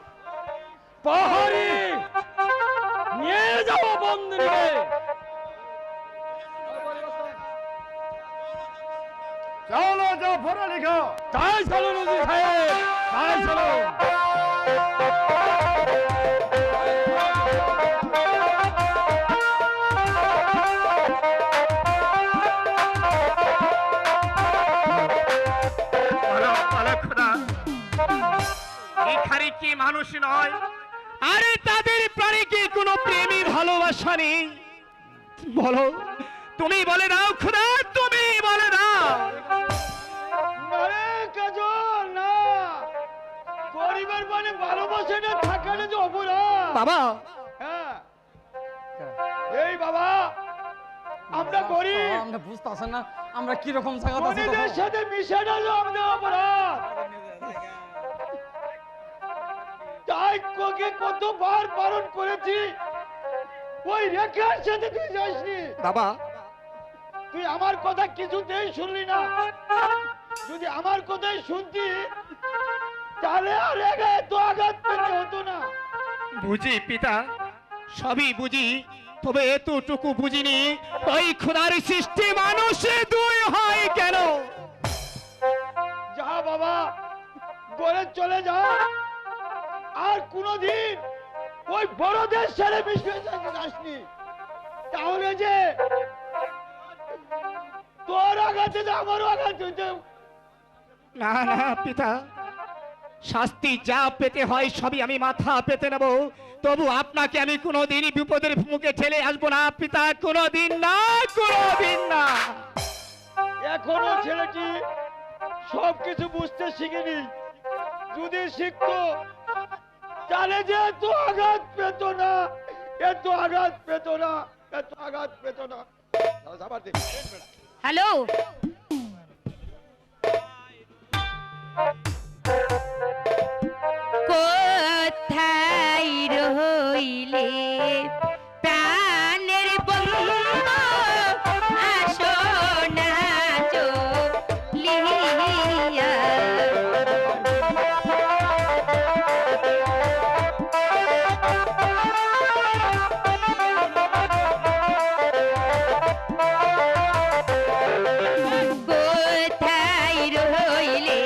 প্রহরী নিয়ে যাবো বন্দিনীকে। চলো জাফর আলী খাঁ। তাই চলো নজরুল সাহেব, তাই চলো। এখানে কি মানুষ নয়? আরে তাদের প্রাণে কি কোনো প্রেমী ভালোবাসা নেই? বলো, তুমি বলে দাও খোদা, তুমি বলে দাও। আরে কাজল না, গরিবের মানে ভালোবাসাটা থাকাটা যে অপরাধ। বাবা, হ্যাঁ, এই বাবা, আমরা গরিব, আমরা বুঝতে পারছেন না আমরা কি রকম জায়গা আছে। গরিবের সাথে মিশাটা যে আমাদের অপরাধ। তাই কোকে কতবার বারণ করেছি, ওই রেখার সাথে তুই যাসনি। বাবা, তুই আমার কথা কিছুতেই শুনলি না। যদি আমার কথাই শুনতি তাহলে আর এত আঘাত পেতে হতো না। বুঝি পিতা, সবই বুঝি, তবে এতটুকু বুঝিনি ওই খোদার সৃষ্টি মানুষে দুই হয় কেন? যা বাবা, বলে চলে যা। আর কোনদিন ওই বড়দের সাথে মিশে যাসনি, তাহলে যে তোর আঘাতে যে আমারও আঘাত হইতে। না না পিতা, শাস্তি যা পেতে হয় সবই আমি মাথা পেতে নেব, তবু আপনাকে আমি কোনোদিনই বিপদের মুখে ঠেলে আসবো না পিতা, কোনোদিন না, কোনোদিন না। এখনো ছেলেটি সবকিছু বুঝতে শিখিনি। যদি শিখতো তাহলে যে এত আঘাত পেত না, এত আঘাত পেত না, এত আঘাত পেত না। হ্যালো, কোথায় রইলে প্রাণের বন্ধু, আসো না চলিয়া। কোথায় রইলে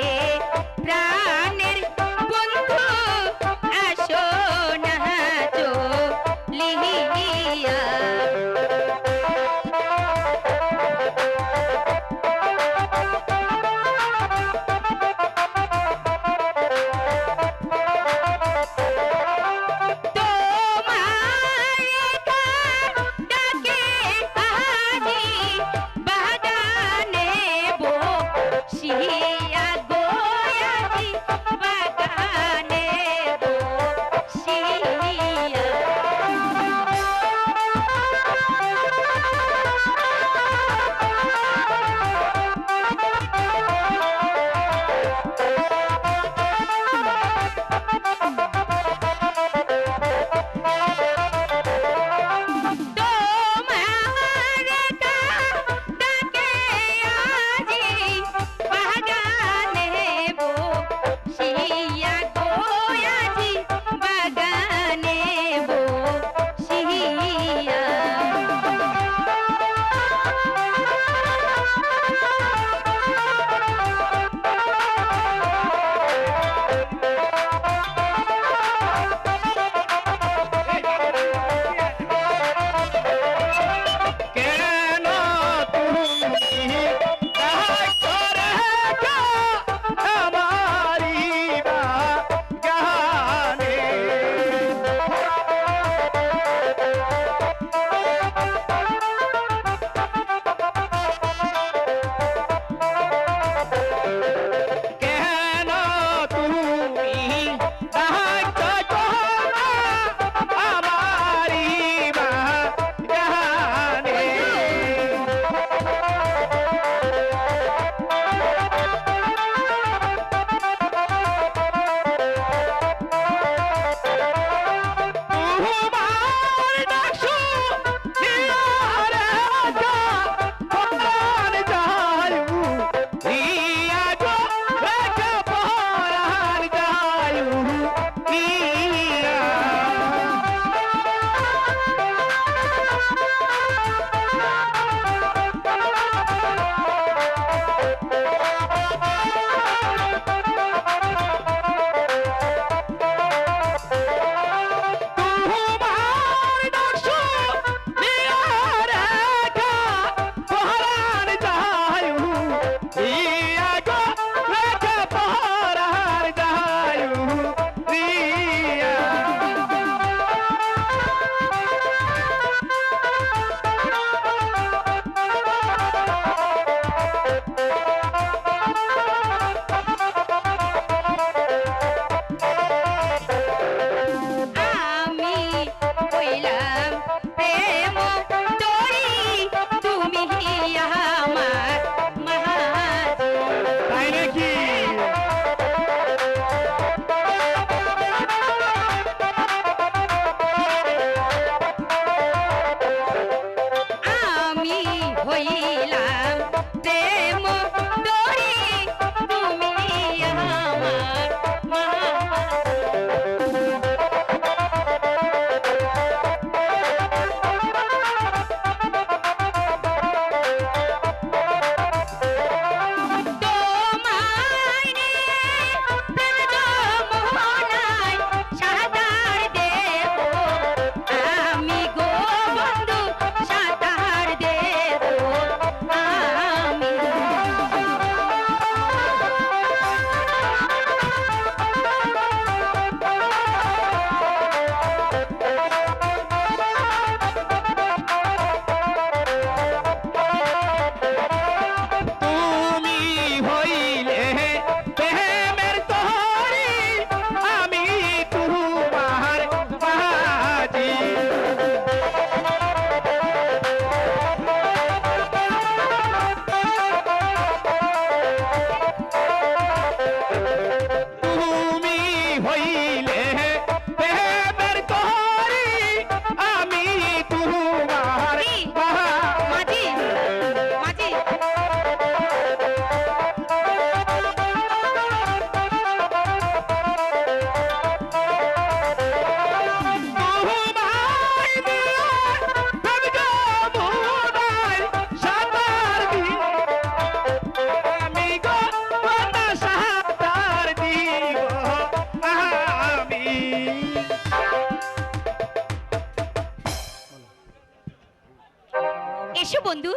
এসো বন্ধু,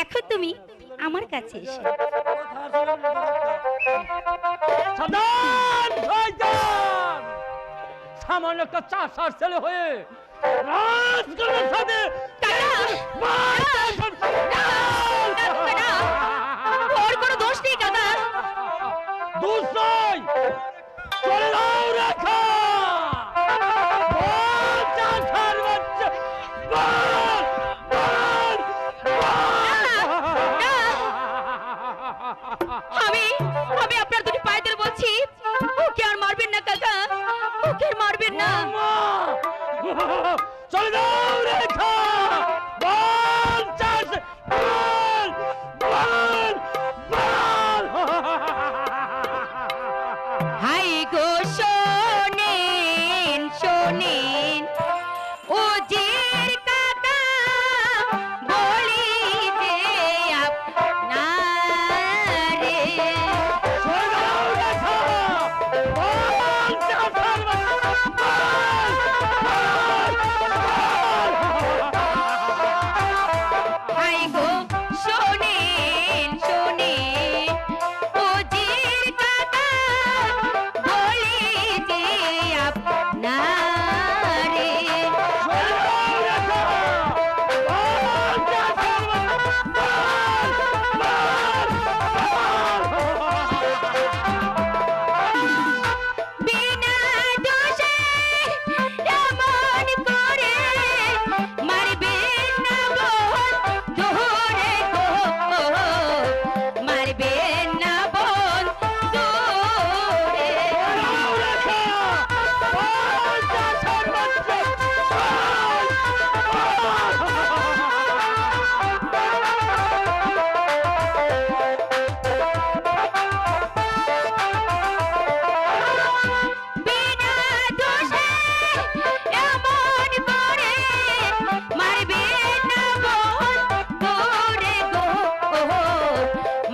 এখন তুমি আমার কাছে এসো। সাবধান শয়তান! সামান্য একটা চাষার ছেলে হয়ে রাজগণের সাথে ওর কোনো দোষ নেই কাকা। দোষ নয়, চলে যাও রেখা! বল চাষার বাচ্চা, বল, বল, আমি আপনার দুটি পায়ে ধরে বলছি, ওকে আর মারবেন না কাকা, ওকে আর মারবেন না। চলে যাও রেখা! বল চাষ, বল, বল, বল! হাই গো শোনেন শোনেন ও জির কাকা, বলি যে আপনারে চলে যাও রেখা! বল চাষার বাচ্চা, বল, বল, হাই গো শোনেন শোনেন ও জির কাকা, বলি যে আপনারে চলে যাও রেখা! বল চাষার বাচ্চা, বল, বিনা দোষে এমন করে মারবেন না বোন ধরে গো, মারবেন না বোন ধরে। যাও রেখা! বল চাষার বাচ্চা, বল, বিনা দোষে এমন করে মারবেন না বোন ধরে গো,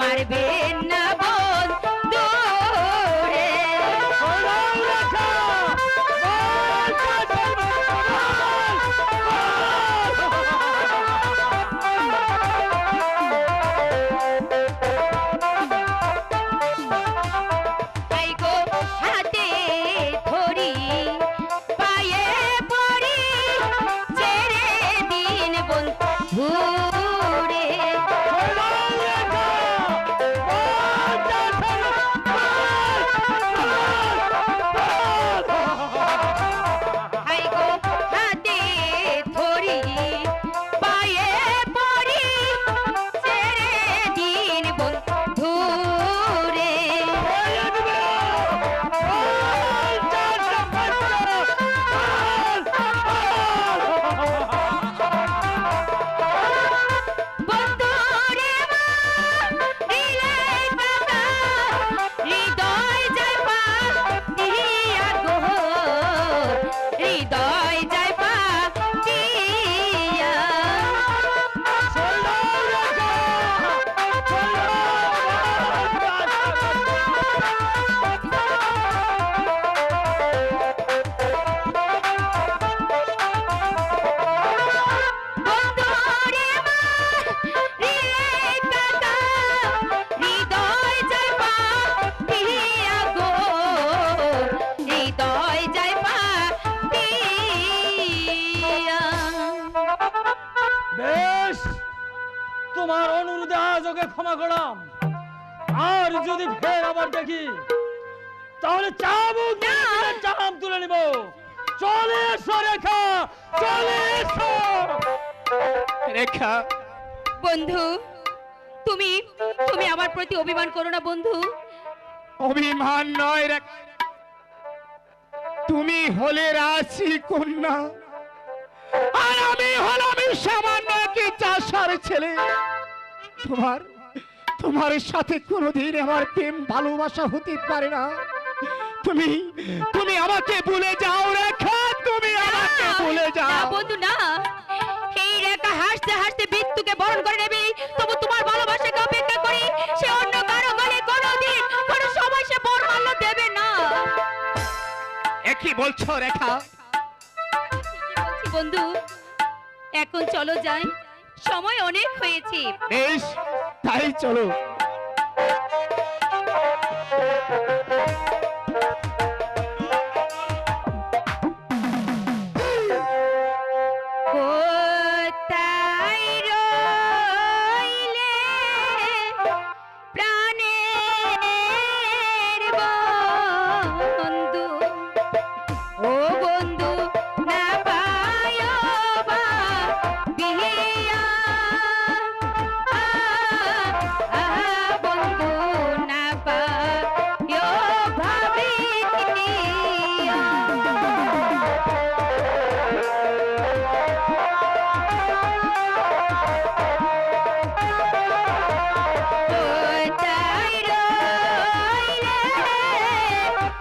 মারবেন না বোন ধরে। যাও রেখা! বল চাষার তাই গো হাতে ধরি পায়ে পড়ি ছেড়ে দিন বন্ধুরে। তাই গো হাতে ধরি পায়ে পড়ি ছেড়ে দিন বন্ধুরে। বন্ধুরে মা দিলে কাকা, হৃদয় যায় পাতিয়া গো, হৃদয় যায় পাতিয়া। বন্ধুরে মা দিলে কাকা, হৃদয় যায় পাতিয়া গো, হৃদয় যায় পাতিয়া। বেশ, তোমার অনুরোধে আজ ওকে ক্ষমা করলাম। আর যদি ফের আবার দেখি তাহলে চাবুক দিয়ে তোমার চাম তুলে নিব। চলে এসো রেখা, চলে এসো! রেখা, বন্ধু, তুমি তুমি আমার প্রতি অভিমান করো না বন্ধু। অভিমান নয় রেখা, তুমি হলে রাশি কন্যা আর আমি হলাম সামান্য একটি চাষার ছেলে। তোমার সাথে কোনোদিন আমার প্রেম ভালোবাসা হতে পারে না। তুমি আমাকে ভুলে যাও রেখা, তুমি আমাকে ভুলে না যাও। বন্ধু না, এই রেখা হাসতে হাসতে মৃত্যুকে বরণ করে নেবে, তবু তোমার ভালোবাসাকে অপেক্ষা করি। সে অন্য কারো গলে কোনোদিন কোনো সময় সে বরমাল্য দেবে না। একই বলছো রেখা? ঠিকই বলছি বন্ধু, এখন চলো যাই। সময় অনেক হয়েছে। বেশ, তাই চলো। কোথায় রইলে প্রাণের বন্ধু, ও বন্ধু না পায়ো বা বিয়া, বন্ধু না পায়ো ভাবিয়া। কোথায় রইলে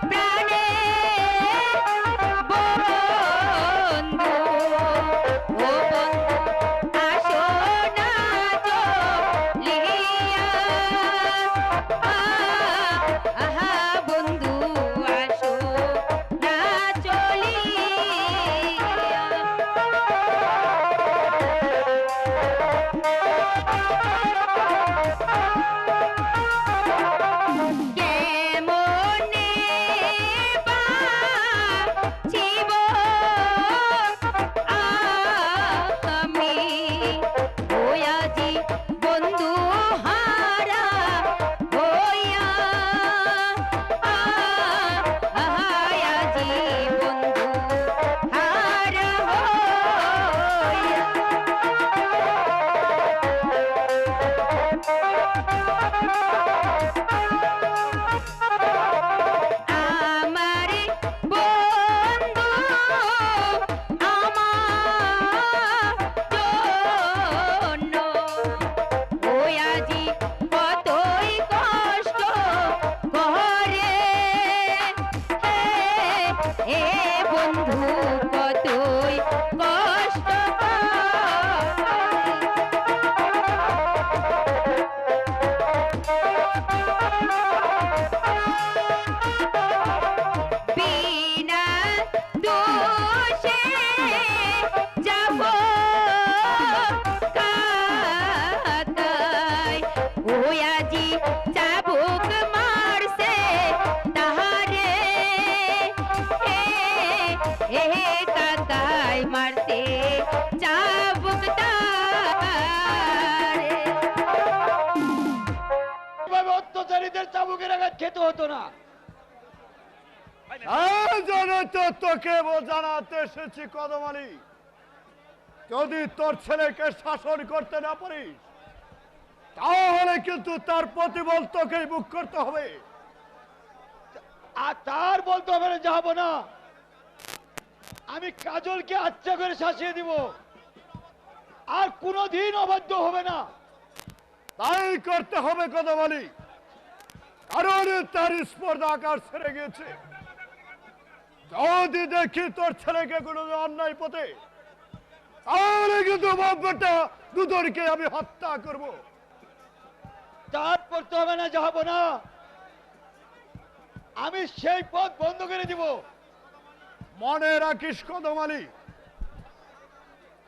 প্রাণের বন্ধু, ও বন্ধু আসো না চলিয়া, বন্ধু আসো না চলিয়া। কেমনে বাঁচিব আমি, ওই আজি বন্ধু হারা হইয়া, আজি বন্ধু হারা হইয়া। আমারে বন্ধু আমার জন্য ওই আজি কতই কষ্ট করে, এ বন্ধু কতই কষ্ট করে। বিনা দোষে যাব কাকাই, ওই আজি চাবুক মারছে তাহারে, এ কাকাই মারছে চাবুক তাহারে। অত্যাচারীদের চাবুকের আঘাত খেতে হতো না। এই জন্য তো তোকে জানাতে এসেছি কদম আলী, যদি তোর ছেলেকে শাসন করতে না পারিস তাহলে কিন্তু তার প্রতিবল তোকেই মুখ করতে হবে। আর তার বলতে হবে না যাব না, আমি কাজলকে আচ্ছা করে শাসিয়ে দিব, আর কোনোদিন অবাধ্য হবে না। তাই করতে হবে কদম আলী, কারণ তার স্পর্ধা আকার ছেড়ে গেছে। যদি দেখি তোর ছেলেকে কোনো অন্যায় পথে, তাহলে কিন্তু বাপ্পাটা দুজনকে আমি হত্যা করব। তার করতে হবে না যাব না, আমি সেই পথ বন্ধ করে দিব। মনে রাখিস কদম আলী,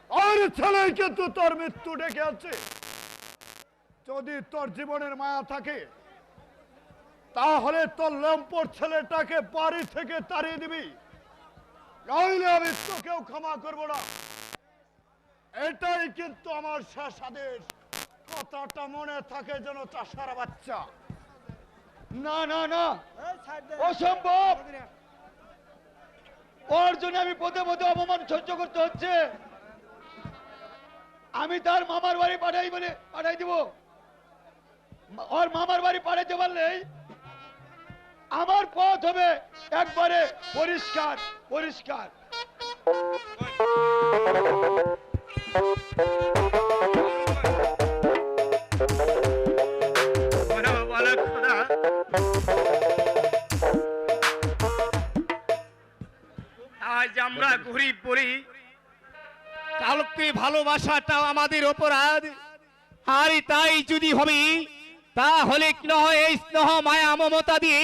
আর ছেলে কিন্তু তোর মৃত্যু ডেকে আছে। যদি তোর জীবনের মায়া থাকে তাহলে তোর লম্পট ছেলেটাকে বাড়ি থেকে তাড়িয়ে দিবি, নইলে আমি তোকেও ক্ষমা করব না। এটাই কিন্তু আমার শেষ আদেশ, কথাটা মনে থাকে যেন চাষার বাচ্চা। না না না, অসম্ভব। ওর জন্য আমি পদে পদে অপমান সহ্য করতে হচ্ছে। আমি তার মামার বাড়ি পাঠাই দিব। ওর মামার বাড়ি পাঠাইতে পারলেই আমার পথ হবে একবারে পরিষ্কার পরিষ্কার। আজ আমরা গরিব বলি, কালকে ভালোবাসাটাও আমাদের অপরাধ। আর তাই যদি হবে তাহলে কি নয়, এই স্নেহ মায়া মমতা দিয়ে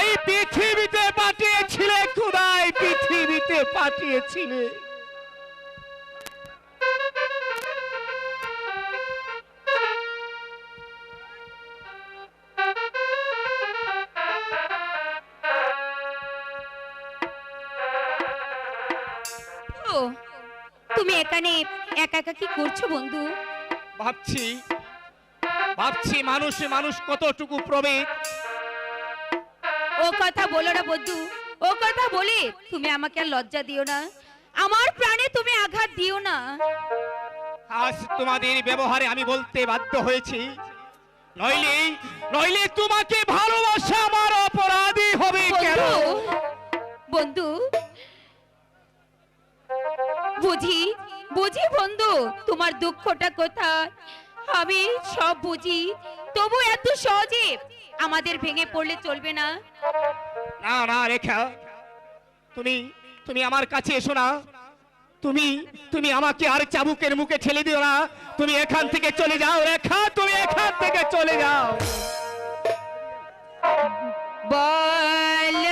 এই পৃথিবীতে পাঠিয়েছিলে খুদাই, পৃথিবীতে পাঠিয়েছিলে। তুমি এখানে একা একা কি করছো বন্ধু? ভাবছি ভাবছি মানুষে মানুষ কতটুকু প্রভেদ। ও কথা বলো না বন্ধু, ও কথা বলে তুমি আমাকে আর লজ্জা দিও না, আমার প্রাণে তুমি আঘাত দিও না। আজ তোমাদের ব্যবহারে আমি বলতে বাধ্য হয়েছি, নইলে নইলে তোমাকে ভালোবাসা আমার অপরাধী হবে কেন? বন্ধু বুঝি বুঝি বন্ধু তোমার দুঃখটা কোথায়, আমি সব বুঝি, তবু এত সহজে আমাদের ভেঙে পড়লে চলবে না। না না রেখা, তুমি তুমি আমার কাছে এসো না, তুমি তুমি আমাকে আর চাবুকের মুখে ঠেলে দিও না, তুমি এখান থেকে চলে যাও রেখা, তুমি এখান থেকে চলে যাও। বল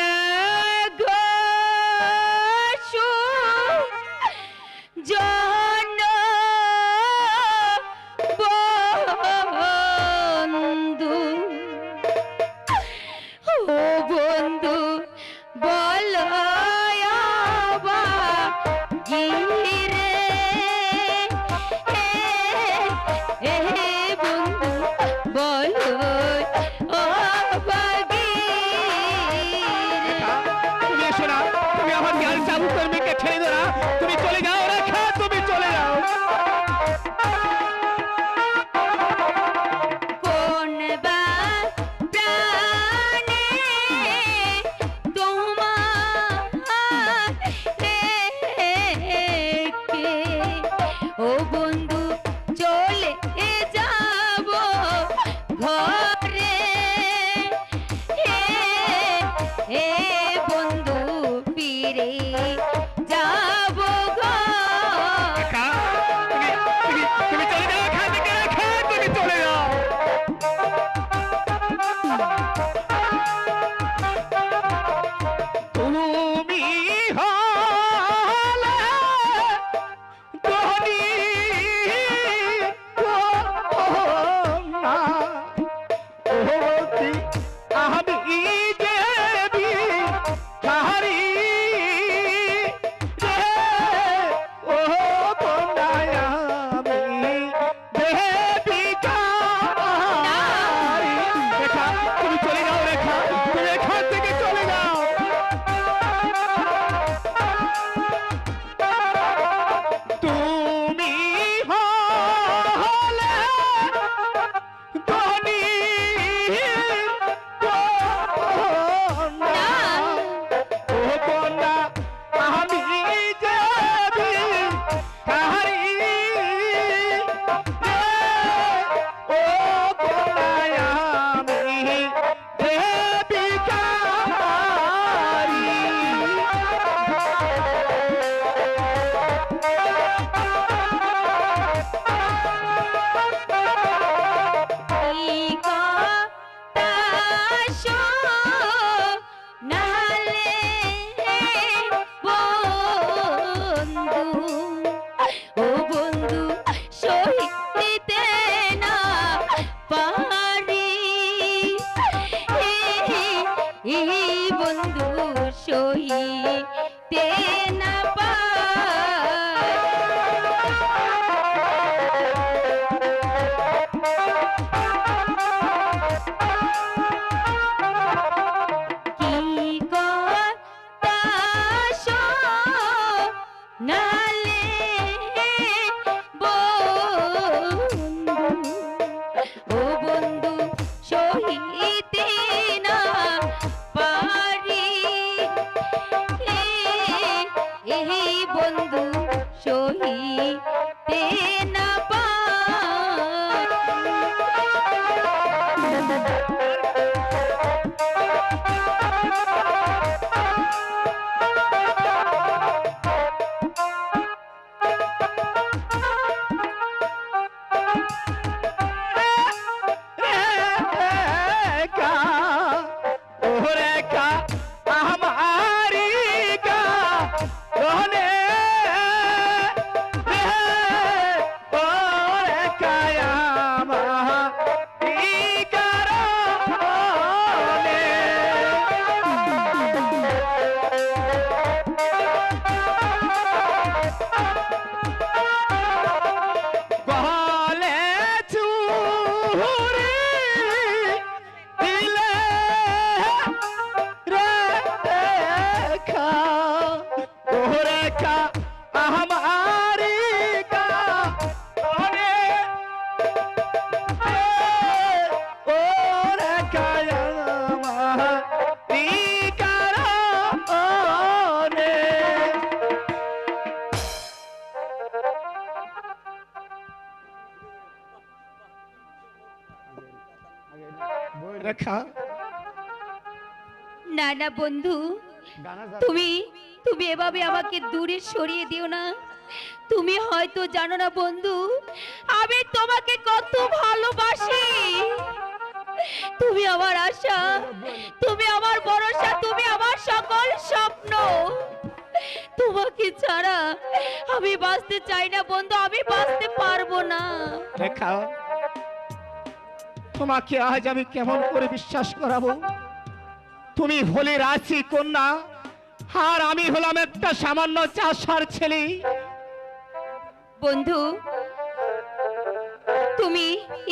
গো জন বন্ধু, ও বন্ধু বল গিরে বন্ধু বল তুমি এসো না, তুমি আমাকে আর চাবুকের মুখে ঠেলে দিও না, তুমি চলে যাও রেখা, তুমি চলে যাও। কোন বা প্রাণে তোমার কে, ও বন্ধু চলে যাব ঘরে, হে বন্ধু ফিরে যাব রেখা, তুমি চলে যাও এখান থেকে রেখা, তুমি চলে যাও। তুমি হলে ধনী কন্যা, ওহতি আমি দেবী হারি রে, ও কন্যায় আমি দেবী কারি। রেখা, তুমি চলে যাও রেখা, তুমি এখান থেকে চলে যাও। তুমি হলে ধনী কন্যা, ও কন্যা আমি দেবী কাহারি রে, ও কন্যায় আমি দেবী কাহারি। সহিতে না পায়। কি কথা শোনালে বন্ধু, ও বন্ধু সহিতে না পারি, এই বন্ধু সহিতে না রেখা, ও রেখা আমারি গা রনে রে, আমারি কারণে ও রেখা আমারি কারণে রেখা না না বন্ধু, তুমি তুমি এভাবে আমাকে দূরে সরিয়ে দিও না। তুমি হয়তো জানো না বন্ধু, আমি তোমাকে কত ভালোবাসি। তুমি আমার আশা, তুমি আমার ভরসা, তুমি আমার সকল স্বপ্ন। তোমাকে ছাড়া আমি বাঁচতে চাই না বন্ধু, আমি বাঁচতে পারবো না। রেখা, তোমাকে আজ আমি কেমন করে বিশ্বাস করাবো? তুমি হলে রাশি কন্যা, আর আমি হলাম একটা সামান্য চাষার ছেলে। বন্ধু, তুমি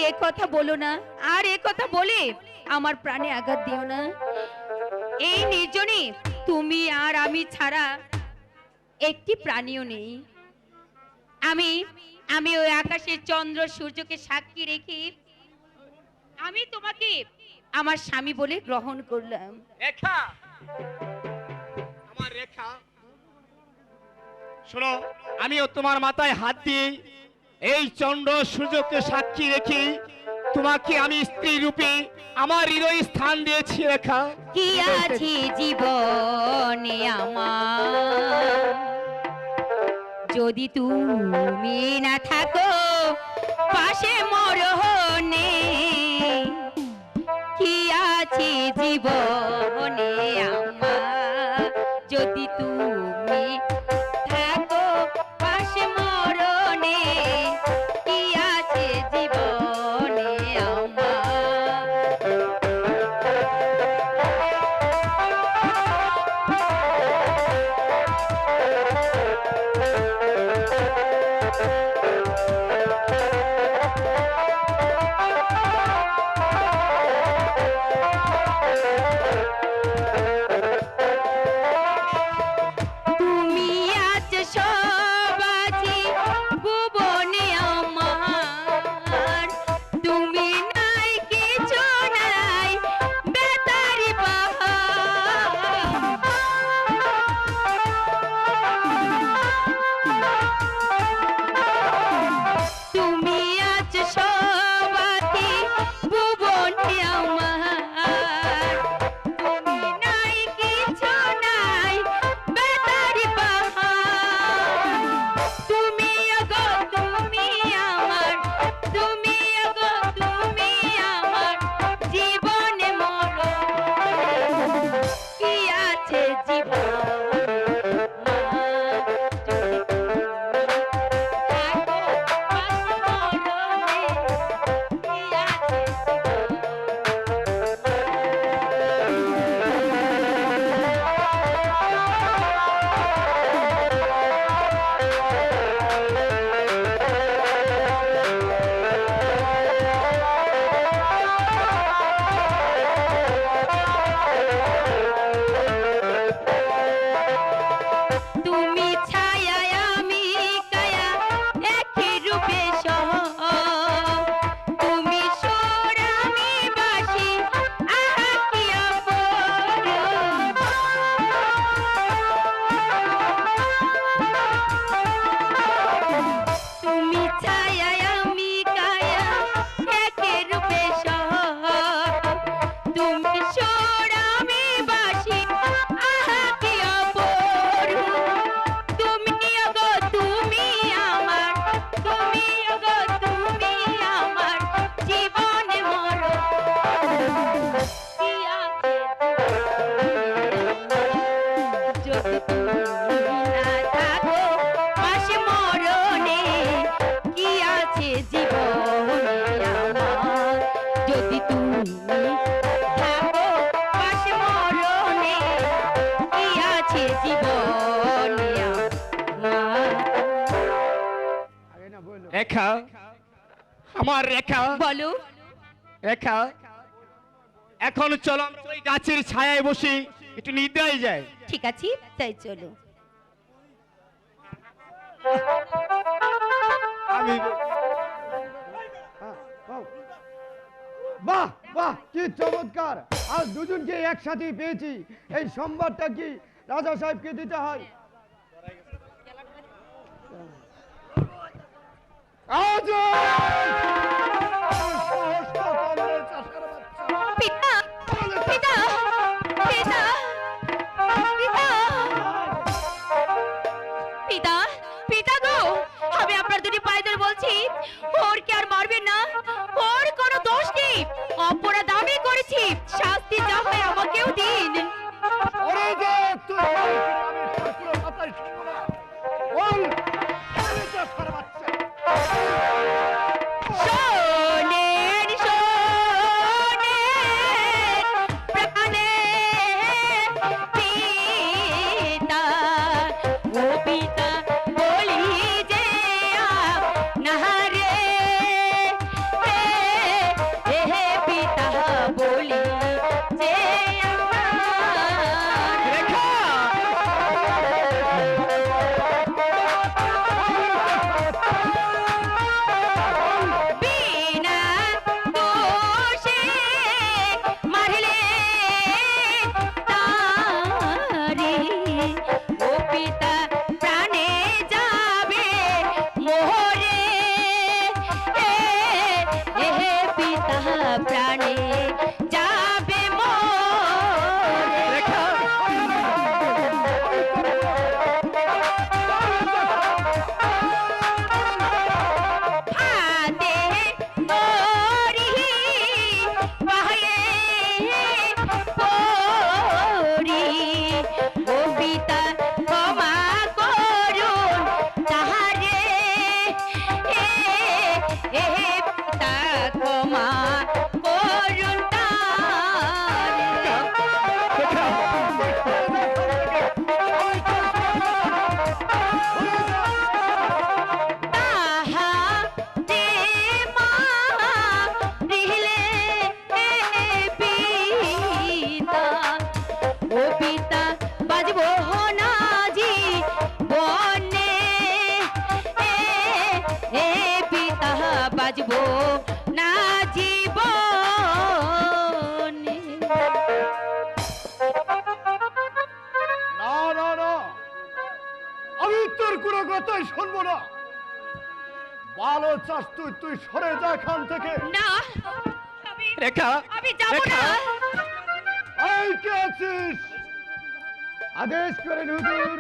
এ কথা বলো না, আর এ কথা বলে আমার প্রাণে আঘাত দিও না। এই নির্জনে তুমি আর আমি ছাড়া একটি প্রাণীও নেই। আমি আমি ওই আকাশের চন্দ্র সূর্যকে সাক্ষী রেখে আমি তোমাকে আমার স্বামী বলে গ্রহণ করলাম। রেখা, আমার রেখা, শোনো, আমিও তোমার মাথায় হাত দিয়ে এই চন্দ্র সূর্যকে সাক্ষী রেখে তোমাকে আমি স্ত্রী রূপে আমার হৃদয় স্থান দিয়েছি। রেখা, কি আছে জীবনে আমার, যদি তুমি না থাকো পাশে মরণে। কি আছে জীবনে আমার, যদি তুমি থাকো পাশে মরণে। কি আছে জীবনে আমার। তুমি আছো সব আছি ভুবনে আমার, তুমি নাই কিছু নাই বেতারি তুমি আছো সব আছি ভুবনে আমার, তুমি নাই কিছু নাই বেতারি তুমি গো তুমি আমার, তুমি গো তুমি আমার জীবনে মরণ। কি আছে জীবন তুমি ছায়া আমি কায়া একই রূপে সহ, তুমি সুর আমি বাঁশি আহা কি অপরূপ। তুমি ছায়া আমি কায়া একই রূপে সহ, তুমি সুর আমি বাঁশি আহা কি অপরূপ। তুমি গো তুমি আমার, তুমি গো তুমি আমার জীবনে মরণ। কি আছে যদি তুমি না থাকো পাশে মরণে। কি আছে জীবনে আমার, যদি তুমি থাকো পাশে মরণে। কি আছে জীবনে আমার। রেখা, আমার রেখা, বলো। রেখা, এখন চলো আমরা ওই গাছের ছায়ায় বসে একটু নিদ্রায় যাই। ঠিক আছে, তাই চলো। আমি বাহ বাহ, কি চমৎকার! আজ দুজনকে একসাথে পেয়েছি। এই সম্বাদটা কি রাজা সাহেবকে দিতে হয়? পিতা পিতা পিতা পিতা পিতা পিতা গো, আমি আপনার দুটি পায়ে ধরে বলছি, ওর কি আর মারবেন না? ওর কোনো দোষ নেই, অপরাধ আমি করেছি, শাস্তি যা হয় আমাকেও দিন। ওরে যে তুই আমি ঠাকুরের মাথায় শুনবো না। বল, আমি তো ছাড়া বাচ্চা। শোনেন শোনেন প্রাণের পিতা, ও পিতা বলি যে নাহারে হে পিতা বলি যে বিনা দোষে মারলে তারে, ও পিতা প্রাণে যাবে মোরে হে পিতা প্রাণে যাবে মোরে। হাতে মরি পায়ে পড়ি, ও পিতা ক্ষমা করুন তাহারে পিতা ক্ষমা করুন তাহা যে মা রিলে পিতা, ও পিতা বাজবো না জি বনে পিতা বাজবো না জীবনে। না না না, আমি তোর কোনো কথাই শুনবো না। ভালো চাস তুই, তুই সরে যা এখান থেকে। না রেখা আমি যাবো না। এই কে আছিস? আদেশ করেন হুজুর।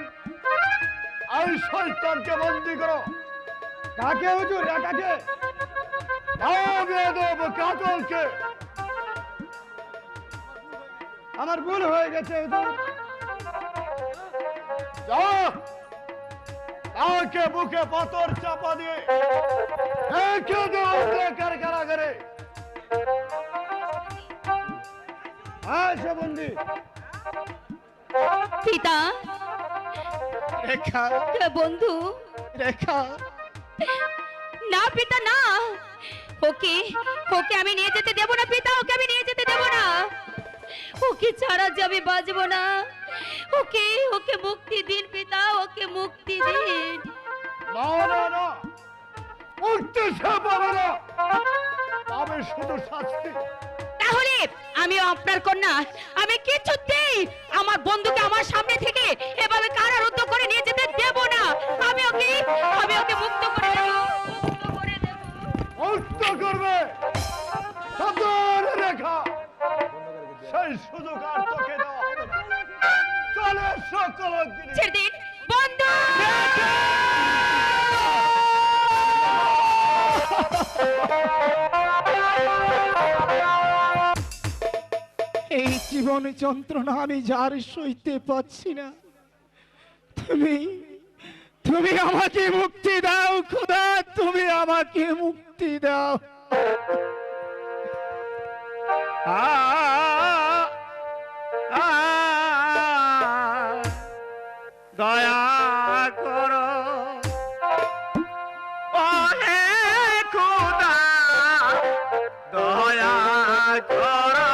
এই শয়তানকে বন্দি করো। কাকে হুজুর? কাকে? বেদব কাজলকে। আমার ভুল হয়ে গেছে হুজুর। যা, তাকে বুকে পাথর চাপা দিয়ে রেখে দেওয়া কারাগারে। আসো বন্দি। পিতা রেখা বন্ধু, রেখা না পিতা না, ওকে ওকে আমি নিয়ে যেতে দেব না পিতা, ওকে আমি নিয়ে যেতে দেব না। ওকে ছাড়া যে আমি বাঁচবো না। ওকে ওকে মুক্তি দিন পিতা, ওকে মুক্তি দিন। না না না, মুক্তি সে পাবে না, পাবে শুধু শাস্তি। তাহলে আমি আপনার কন্যা, আমি কিছুতেই আমার বন্ধুকে আমার সামনে থেকে এভাবে কারারুদ্ধ করে নিয়ে যেতে দেব না। আমি ওকে মুক্ত করে দেব, মুক্ত করে দেব। মুক্ত করবে সাবধান রেখা, সেই সুযোগ আর তোকে দেওয়া হবে না। চলে সকল ছেড়ে দিন বন্ধু। এই জীবন যন্ত্রণা আমি যার সইতে পাচ্ছি না, তুমি তুমি আমাকে মুক্তি দাও খোদা, তুমি আমাকে মুক্তি দাও। আ আ দয়া করো ও হে খোদা, দয়া করো।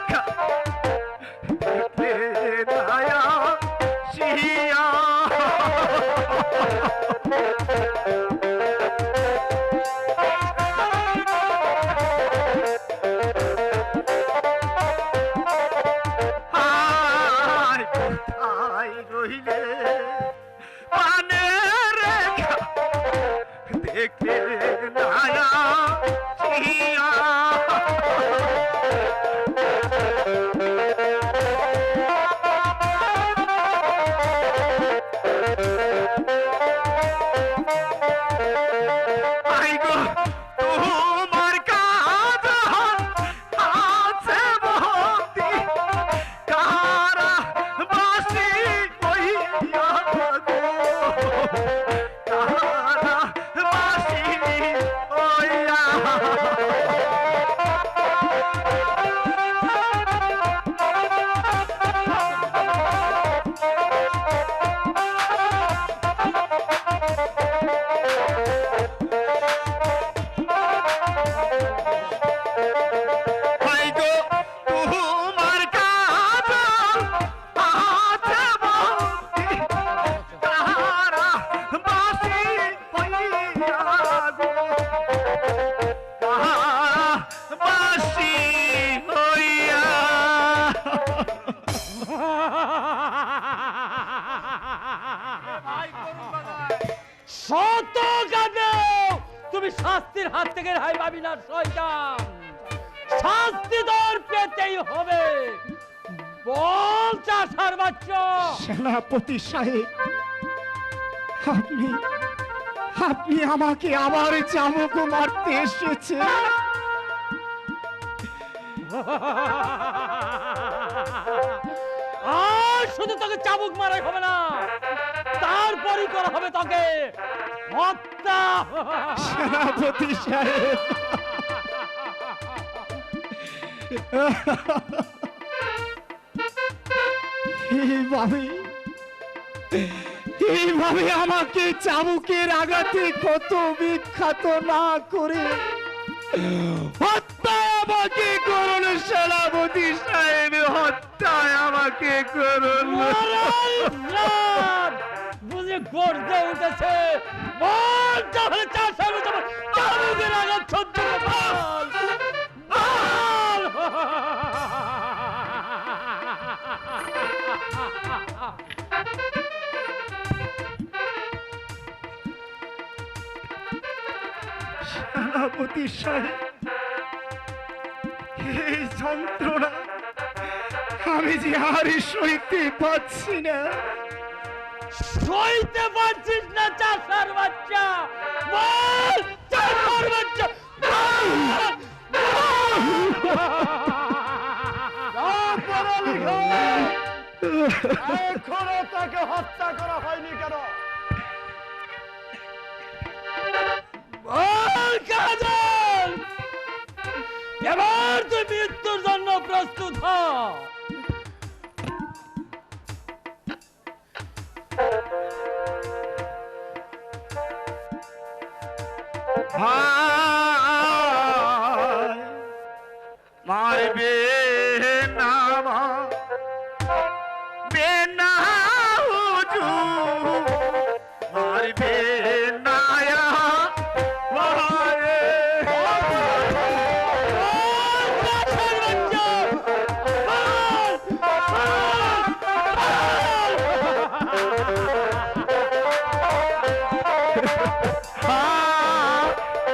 রেখা দেখলে নায়া শিয়া হায় কোথায় রইলে পানে রেখা দেখলে নায়া শিয়া আইগো তোমার কাজ আছে ভক্তি কারা বাসি হইয়া গো কারা বাসি হইয়া আইগো তোমার কাজ আছে ভক্তি কারা বাসি হইয়া গো কারা বাসি হইয়া শত কাঁদেও তুমি শাস্তির হাত থেকে রেহাই পাবি না শয়তান। শাস্তি তোর পেতেই হবে। বল চাষার বাচ্চা। সেনাপতি সাহেব আপনি আপনি আমাকে আবার চাবুক মারতে এসেছে আর শুধু তোকে চাবুক মারাই হবে না, তারপরই করা হবে তোকে হত্যা। সেনাপতি সাহেব এইভাবে আমাকে চাবুকের আঘাতে কত বিখ্যাত না করে হত্যায় আমাকে করুন সেনাপতি সাহেব, হত্যায় আমাকে করুন। বুঝে গর্জে উঠেছে। বল তাহলে চাষার চাবুকের আঘাত সহ্য বল বল। সেনাপতি সাহেব এই যন্ত্রণা আমি যে আর সইতে পারছি না। সইতে পারছিস না চাষার বাচ্চা? বল চাষার বাচ্চা বল। এখনো তাকে হত্যা করা হয়নি কেন? বল কাজল, এবার তুই মৃত্যুর জন্য প্রস্তুত হ। মারবে না বেনা হুজুর, মারবে না মারে।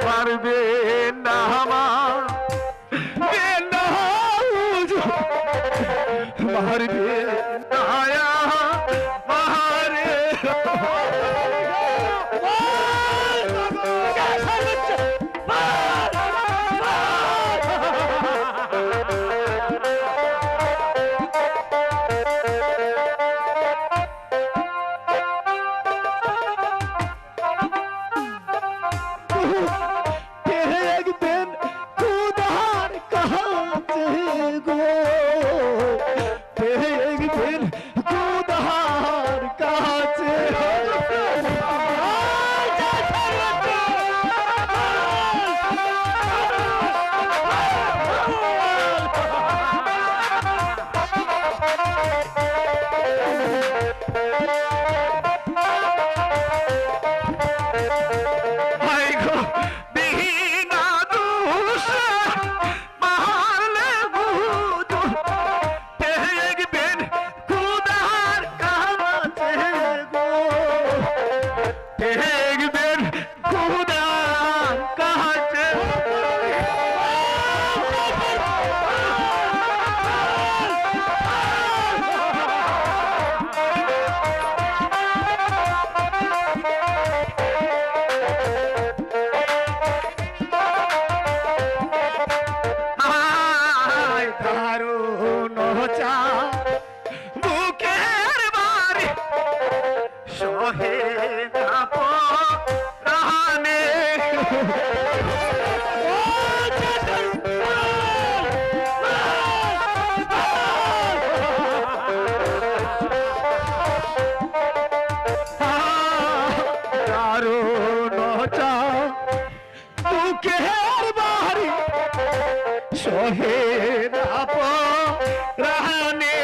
মারবে না বেনা হুজুর, মারবে নায়া মারে। একদিন খুদার কাছে গো সহে না পরাণে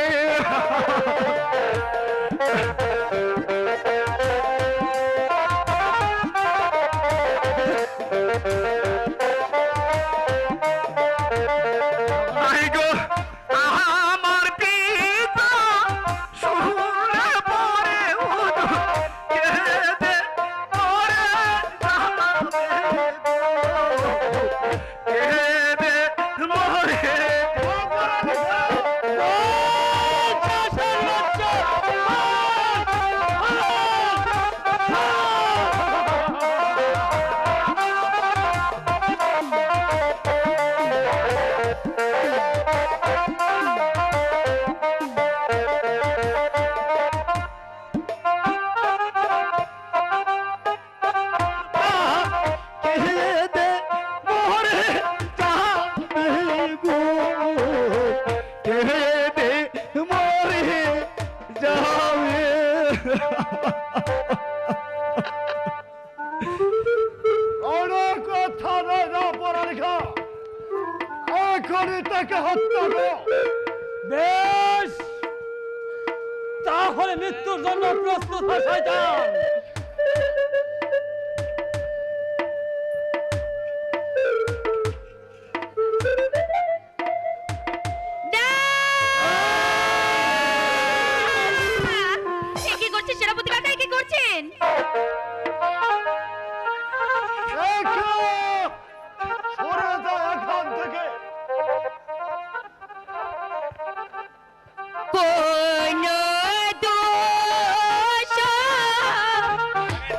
আই গো আমার পিতা শুনে পরে উদু কেঁদে পরে কেঁদে মরে কেঁদে মরে যাবে গো কেঁদে মরে যাবে অনেক কথা নয় না পড়ালেখা, এখনই তাকে হত্যা করো। বেশ, তাহলে মৃত্যুর জন্য প্রস্তুত হয় শয়তান। না! এ কি করছেন সেনাপতি কাকা, এ কি করছেন? দেখো, সরে যাও এখান থেকে। কোন দোষ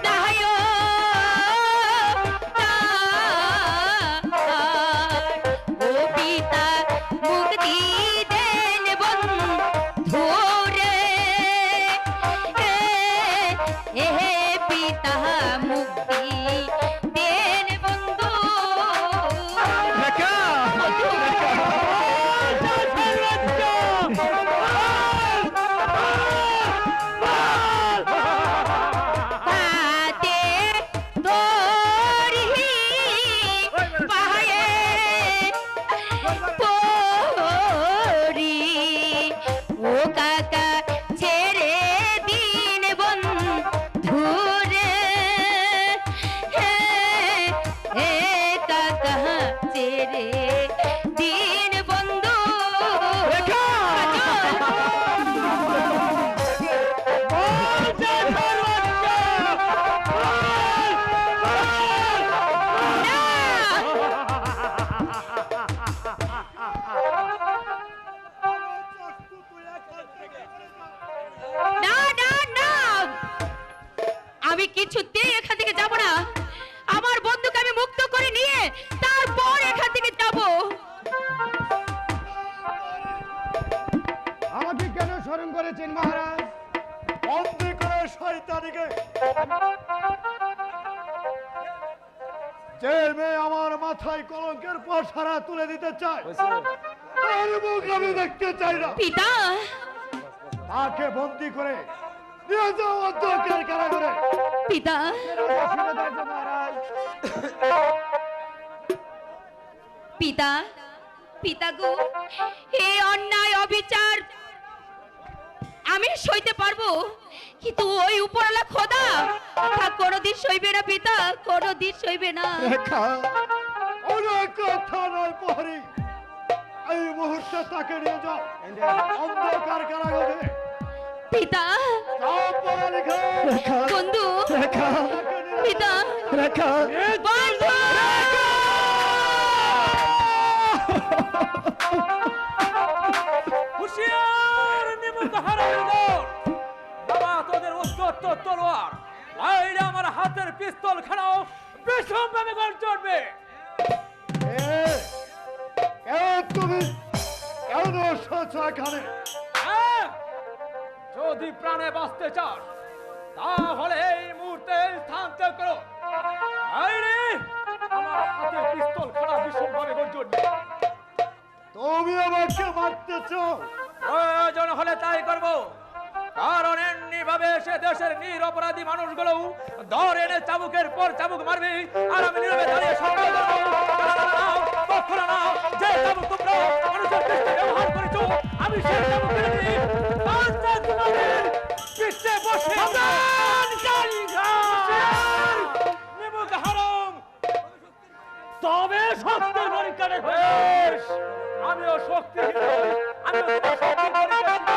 নাই ও পিতা, মুক্তি দেন বন্ধু রে, এ পিতা মুক্তি দেন বন্ধু। হাতে তোরি পায়ে পরি, ও কাকা ছেড়ে দিন বন্ধু রে, হে কাকা ছেড়ে দিন বন্ধু। না না না, আমি কিছুতেই এখান থেকে যাব না। আমার বন্ধুকে আমি মুক্ত করে নিয়ে তারপর এখান থেকে যাব। আমাকে কেন স্মরণ করেছেন মহারাজ? বন্দি করে শয়তানিকে। যে মেয়ে আমার মাথায় কলঙ্কের পশারা তুলে দিতে চায়, তার মুখ আমি দেখতে চাই না। পিতা, তাকে বন্দি করে নিয়ে যাও অন্ধকার কারাগারে। পিতা, পিতা, পিতা গো, এই অন্যায় অবিচার আমি সইতে পারবো, কিন্তু ওই উপরওয়ালা খোদা তা কোনোদিন সইবে না পিতা, কোনোদিন সইবে না। অনেক কথা নয় প্রহরী, এই মুহূর্তে তাকে নিয়ে যাও অন্ধকার কারাগারে। পিতা, যাও পড়ালেখা। বন্ধু, পিতা, বন্ধু। হুঁশিয়ার নিমুখ হারানোর বাবা, তোদের অস্ত্র তলোয়ার, আইলে আমার হাতের পিস্তল খানাও বিষম ভাবে গড় চড়বে। তুমি কেন এসেছ এখানে? হ্যাঁ, যদি প্রাণে বাঁচতে চাস তাহলে এই মুহূর্তে স্থান ত্যাগ করো, আইলে আমার হাতের পিস্তল খানা বিষম ভাবে গড় চড়বে। তুমি আমাকে মারতে চাও? প্রয়োজন হলে তাই করব, কারণ এমনি ভাবে সে দেশের নিরপরাধী মানুষগুলো ধরে এনে চাবুকের পর চাবুক মারবে, আর আমি নীরবে দাঁড়িয়ে সঙ্গে করবো। কখনো না, যে চাবুক তোমরা মানুষের পৃষ্ঠে ব্যবহার করেছো, আমি সেই চাবুক কেড়ে নিয়ে পাঁচটা তোমাদের পৃষ্ঠে বসে নিমুখ হারাম। তবে শক্তির পরীক্ষাটা বেশ, আমিও শক্তিহীন নই, আমিও তোমার শক্তির পরীক্ষা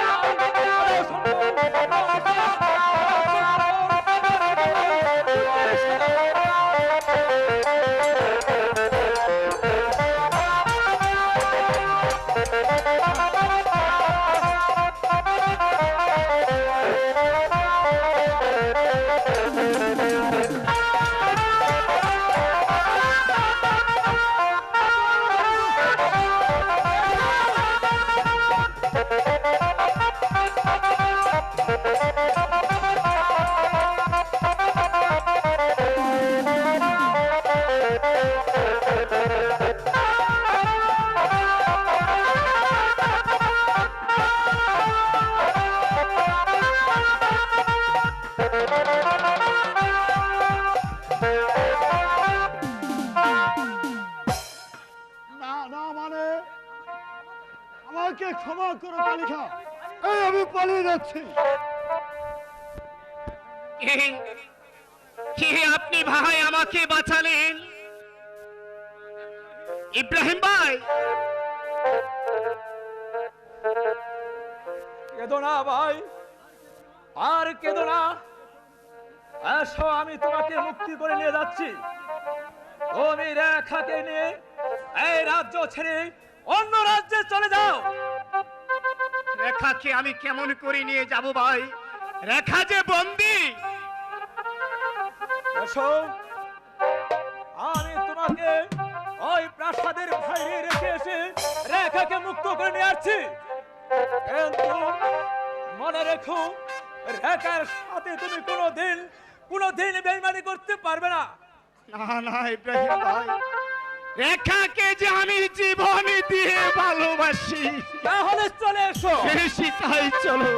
না না মানে আমাকে ক্ষমা করো কালিকা, এই আমি পালিয়ে যাচ্ছি। কে আপনি ভাই আমাকে বাঁচালেন? ইব্রাহিম ভাই, কেঁদো না ভাই, আর কেঁদো না। এসো, আমি তোমাকে মুক্তি করে নিয়ে যাচ্ছি। তুমি রেখাকে নিয়ে এই রাজ্য ছেড়ে অন্য রাজ্যে চলে যাও। রেখাকে আমি কেমন করে নিয়ে যাব ভাই? রেখা যে বন্দী। এসো, আমি তোমাকে ওই প্রাসাদের বাইরে রেখে এসে রেখাকে মুক্ত করে নিয়ে আসছি। কিন্তু মনে রেখো, রেখার সাথে তুমি কোনোদিন বেইমানি করতে পারবে না। না না ইব্রাহিম ভাই, রেখাকে যে আমি জীবন দিয়ে ভালোবাসি। তাহলে চলে এসো। বেশি তাই চলো।